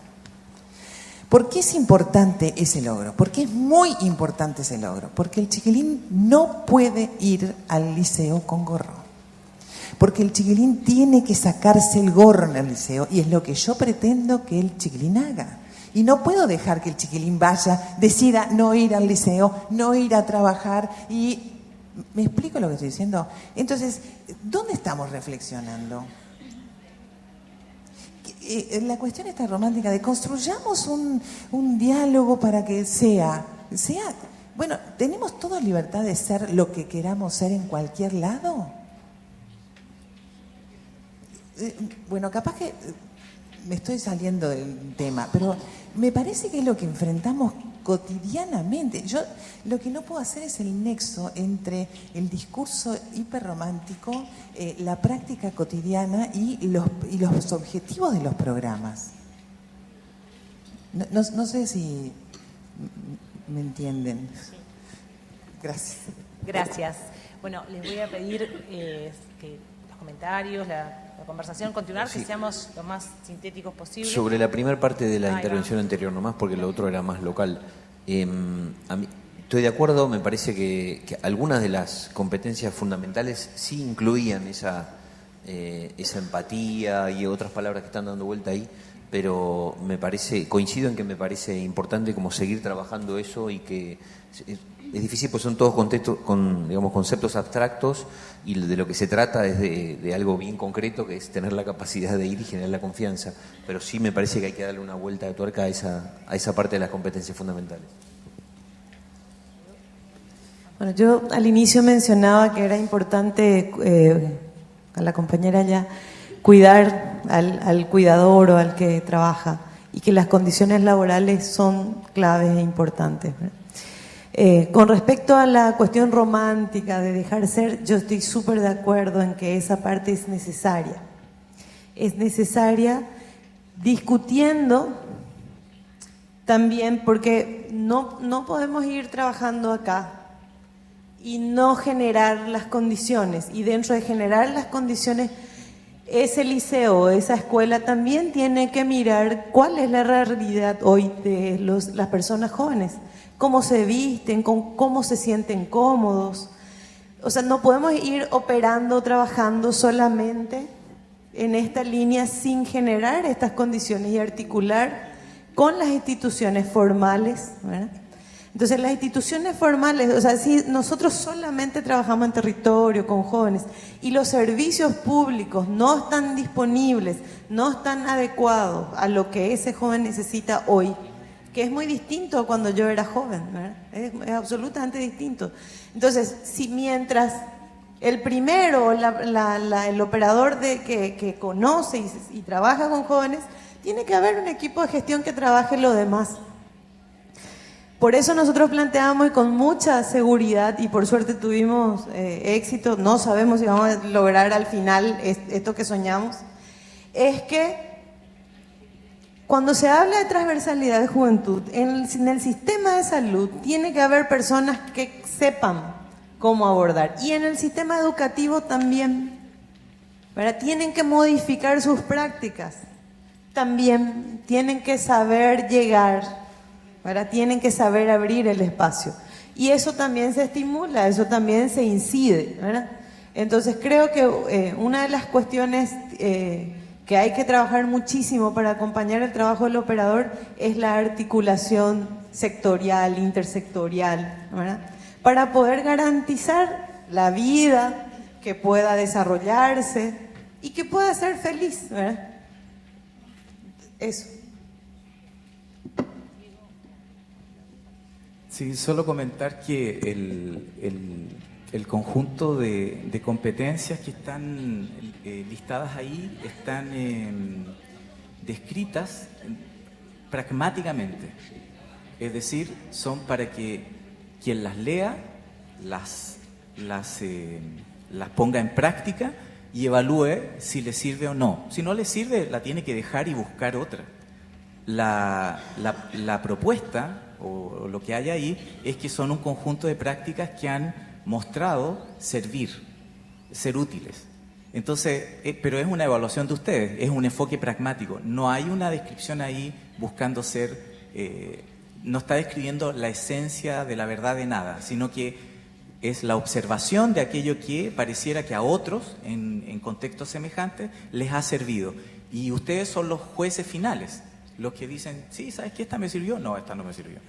[SPEAKER 12] ¿Por qué es importante ese logro? ¿Por qué es muy importante ese logro? Porque el chiquilín no puede ir al liceo con gorro. Porque el chiquilín tiene que sacarse el gorro en el liceo y es lo que yo pretendo que el chiquilín haga. Y no puedo dejar que el chiquilín decida no ir al liceo, no ir a trabajar y... ¿Me explico lo que estoy diciendo? Entonces, ¿dónde estamos reflexionando? La cuestión está romántica de construyamos un diálogo para que sea, Bueno, ¿tenemos toda libertad de ser lo que queramos ser en cualquier lado? Bueno, capaz que me estoy saliendo del tema, pero me parece que es lo que enfrentamos cotidianamente. Yo lo que no puedo hacer es el nexo entre el discurso hiperromántico, la práctica cotidiana y los objetivos de los programas. No sé si me entienden. Gracias.
[SPEAKER 1] Gracias. Bueno, les voy a pedir que los comentarios, la conversación, continuar, que seamos lo más sintéticos posible.
[SPEAKER 4] Sobre la primera parte de la
[SPEAKER 1] Ahí
[SPEAKER 4] intervención
[SPEAKER 1] va.
[SPEAKER 4] anterior nomás, porque lo otro era más local. A mí, estoy de acuerdo, me parece que algunas de las competencias fundamentales sí incluían esa empatía y otras palabras que están dando vuelta ahí, pero coincido en que me parece importante como seguir trabajando eso, y que es difícil, pues son todos conceptos abstractos, y de lo que se trata es de algo bien concreto, que es tener la capacidad de ir y generar la confianza. Pero sí me parece que hay que darle una vuelta de tuerca a esa parte de las competencias fundamentales.
[SPEAKER 3] Bueno, yo al inicio mencionaba que era importante, a la compañera ya, cuidar al cuidador o al que trabaja, y que las condiciones laborales son claves e importantes, ¿verdad? Con respecto a la cuestión romántica de dejar ser, yo estoy súper de acuerdo en que esa parte es necesaria. Es necesaria discutiendo también, porque no podemos ir trabajando acá y no generar las condiciones. Y dentro de generar las condiciones, ese liceo, esa escuela también tiene que mirar cuál es la realidad hoy de las personas jóvenes. Cómo se visten, cómo se sienten cómodos. O sea, no podemos ir operando, trabajando solamente en esta línea sin generar estas condiciones y articular con las instituciones formales, ¿verdad? Entonces, las instituciones formales, o sea, si nosotros solamente trabajamos en territorio con jóvenes y los servicios públicos no están disponibles, no están adecuados a lo que ese joven necesita hoy, que es muy distinto a cuando yo era joven, ¿verdad? Es absolutamente distinto. Entonces, si mientras el primero, el operador que conoce y trabaja con jóvenes, tiene que haber un equipo de gestión que trabaje lo demás. Por eso nosotros planteamos, y con mucha seguridad, y por suerte tuvimos éxito, no sabemos si vamos a lograr al final esto que soñamos, es que cuando se habla de transversalidad de juventud, en el sistema de salud tiene que haber personas que sepan cómo abordar. Y en el sistema educativo también, ¿verdad? Tienen que modificar sus prácticas. También tienen que saber llegar, ¿verdad? Tienen que saber abrir el espacio. Y eso también se estimula, eso también se incide, ¿verdad? Entonces creo que una de las cuestiones que hay que trabajar muchísimo para acompañar el trabajo del operador es la articulación sectorial, intersectorial, ¿verdad? Para poder garantizar la vida, que pueda desarrollarse y que pueda ser feliz, ¿verdad? Eso.
[SPEAKER 5] Sí, solo comentar que el conjunto de competencias que están listadas ahí están descritas pragmáticamente. Es decir, son para que quien las lea las ponga en práctica y evalúe si le sirve o no. Si no le sirve, la tiene que dejar y buscar otra. La propuesta o lo que hay ahí es que son un conjunto de prácticas que han mostrado servir, ser útiles. Entonces, pero es una evaluación de ustedes, es un enfoque pragmático. No hay una descripción ahí buscando ser, no está describiendo la esencia de la verdad de nada, sino que es la observación de aquello que pareciera que a otros, en contextos semejantes, les ha servido. Y ustedes son los jueces finales, los que dicen, sí, ¿sabes qué? Esta me sirvió, no, esta no me sirvió.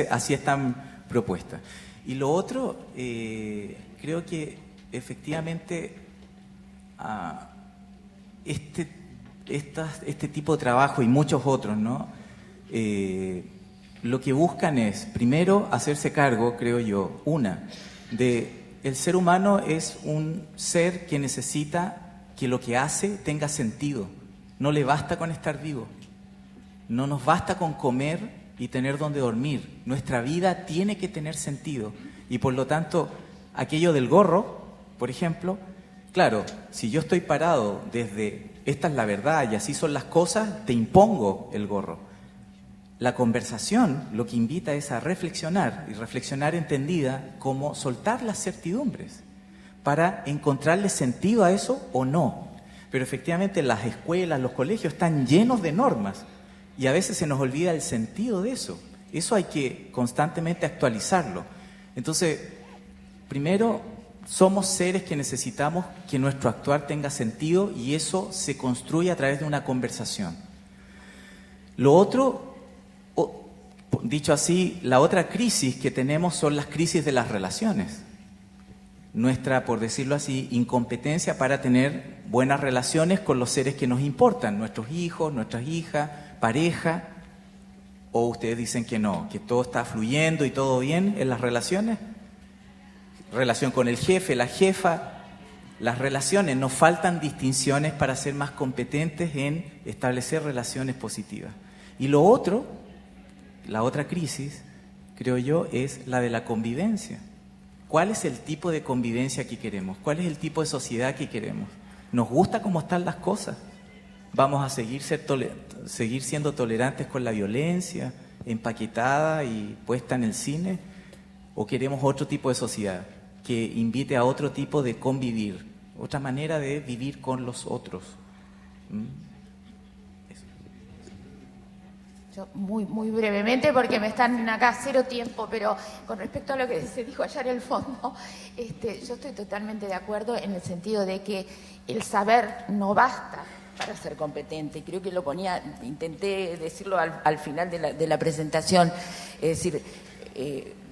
[SPEAKER 5] Así están propuestas. Y lo otro, creo que efectivamente este tipo de trabajo y muchos otros, ¿no? lo que buscan es, primero, hacerse cargo, creo yo, de el ser humano es un ser que necesita que lo que hace tenga sentido. No le basta con estar vivo. No nos basta con comer y tener donde dormir. Nuestra vida tiene que tener sentido. Y por lo tanto, aquello del gorro, por ejemplo, claro, si yo estoy parado desde esta es la verdad y así son las cosas, te impongo el gorro. La conversación lo que invita es a reflexionar, y reflexionar entendida como soltar las certidumbres para encontrarle sentido a eso o no. Pero efectivamente las escuelas, los colegios están llenos de normas y a veces se nos olvida el sentido de eso. Eso hay que constantemente actualizarlo. Entonces, primero, somos seres que necesitamos que nuestro actuar tenga sentido y eso se construye a través de una conversación. Lo otro, dicho así, la otra crisis que tenemos son las crisis de las relaciones. Nuestra, por decirlo así, incompetencia para tener buenas relaciones con los seres que nos importan, nuestros hijos, nuestras hijas, pareja, o ustedes dicen que no, que todo está fluyendo y todo bien en las relaciones. Relación con el jefe, la jefa, las relaciones, nos faltan distinciones para ser más competentes en establecer relaciones positivas. Y lo otro, la otra crisis, creo yo, es la de la convivencia. ¿Cuál es el tipo de convivencia que queremos? ¿Cuál es el tipo de sociedad que queremos? ¿Nos gusta cómo están las cosas? ¿Vamos a seguir siendo tolerantes con la violencia, empaquetada y puesta en el cine? ¿O queremos otro tipo de sociedad que invite a otro tipo de convivir, otra manera de vivir con los otros?
[SPEAKER 10] Yo muy brevemente, porque me están acá cero tiempo, pero con respecto a lo que se dijo allá en el fondo, yo estoy totalmente de acuerdo en el sentido de que el saber no basta para ser competente. Y creo que lo intenté decirlo al final de la presentación, es decir,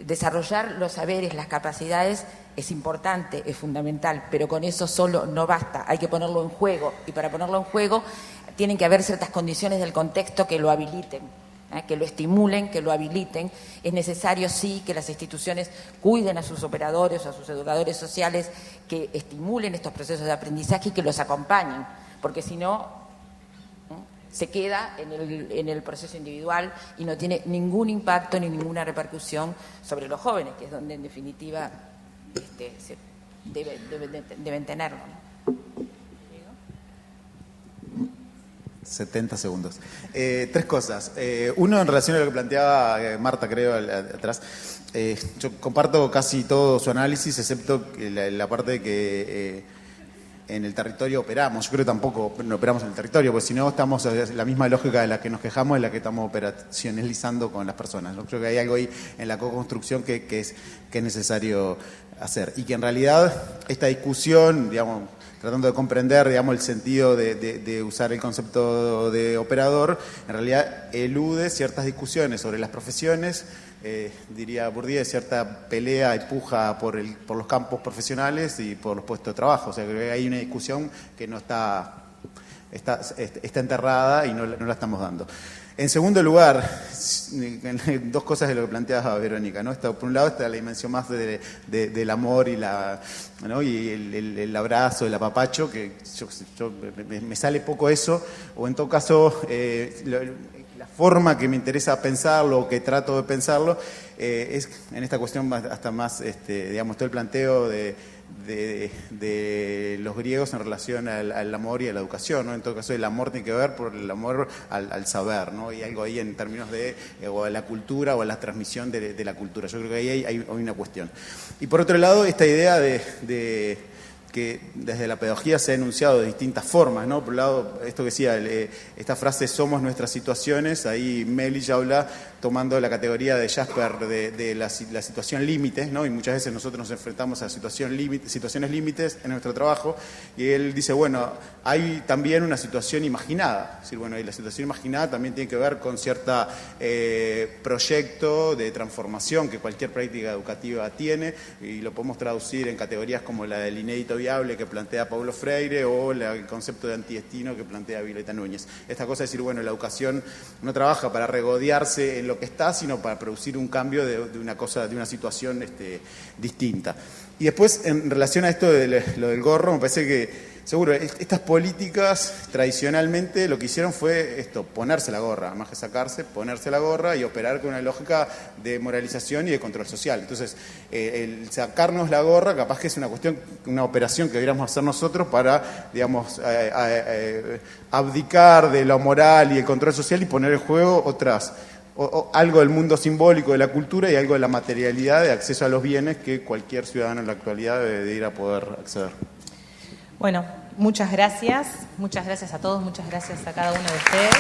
[SPEAKER 10] desarrollar los saberes, las capacidades es importante, es fundamental, pero con eso solo no basta, hay que ponerlo en juego, y para ponerlo en juego tienen que haber ciertas condiciones del contexto que lo habiliten, que lo estimulen, que lo habiliten. Es necesario, sí, que las instituciones cuiden a sus operadores, a sus educadores sociales, que estimulen estos procesos de aprendizaje y que los acompañen, porque si no, se queda en el proceso individual y no tiene ningún impacto ni ninguna repercusión sobre los jóvenes, que es donde en definitiva deben tenerlo, ¿no?
[SPEAKER 2] 70 segundos. Tres cosas. Uno, en relación a lo que planteaba Marta, creo, atrás. Yo comparto casi todo su análisis, excepto la parte de que en el territorio operamos. Yo creo que tampoco no operamos en el territorio, porque si no estamos en la misma lógica de la que nos quejamos, en la que estamos operacionalizando con las personas. Yo creo que hay algo ahí en la co-construcción que es necesario hacer. Y que en realidad esta discusión, digamos, tratando de comprender, digamos, el sentido de usar el concepto de operador, en realidad elude ciertas discusiones sobre las profesiones, diría Bourdieu, cierta pelea y puja por los campos profesionales y por los puestos de trabajo. O sea, creo que hay una discusión que no está enterrada y no la estamos dando. En segundo lugar, dos cosas de lo que planteaba Verónica, ¿no? Por un lado está la dimensión más del amor y ¿no? Y el abrazo, el apapacho, que me sale poco eso, o en todo caso la forma que me interesa pensarlo o que trato de pensarlo es en esta cuestión hasta más, digamos, todo el planteo de los griegos en relación al amor y a la educación, ¿no? En todo caso, el amor tiene que ver por el amor al saber, ¿no? Y algo ahí en términos de o a la cultura o a la transmisión de la cultura. Yo creo que ahí hay una cuestión. Y por otro lado, esta idea de que desde la pedagogía se ha enunciado de distintas formas, ¿no? Por un lado, esto que decía, esta frase "somos nuestras situaciones", ahí Melich habla tomando la categoría de Jasper de la situación límite, ¿no? Y muchas veces nosotros nos enfrentamos a situaciones límites en nuestro trabajo, y él dice, bueno, hay también una situación imaginada, es decir, bueno, y la situación imaginada también tiene que ver con cierto proyecto de transformación que cualquier práctica educativa tiene, y lo podemos traducir en categorías como la del inédito viable que plantea Paulo Freire o el concepto de antidestino que plantea Violeta Núñez. Esta cosa de decir, bueno, la educación no trabaja para regodearse en lo que está, sino para producir un cambio de una situación distinta. Y después, en relación a esto de lo del gorro, me parece que seguro, estas políticas tradicionalmente lo que hicieron fue esto, ponerse la gorra, más que sacarse, ponerse la gorra y operar con una lógica de moralización y de control social. Entonces, el sacarnos la gorra capaz que es una operación que deberíamos hacer nosotros para, digamos, abdicar de lo moral y el control social y poner en juego algo del mundo simbólico de la cultura y algo de la materialidad de acceso a los bienes que cualquier ciudadano en la actualidad debe de ir a poder acceder.
[SPEAKER 1] Bueno, muchas gracias a todos, muchas gracias a cada uno de ustedes.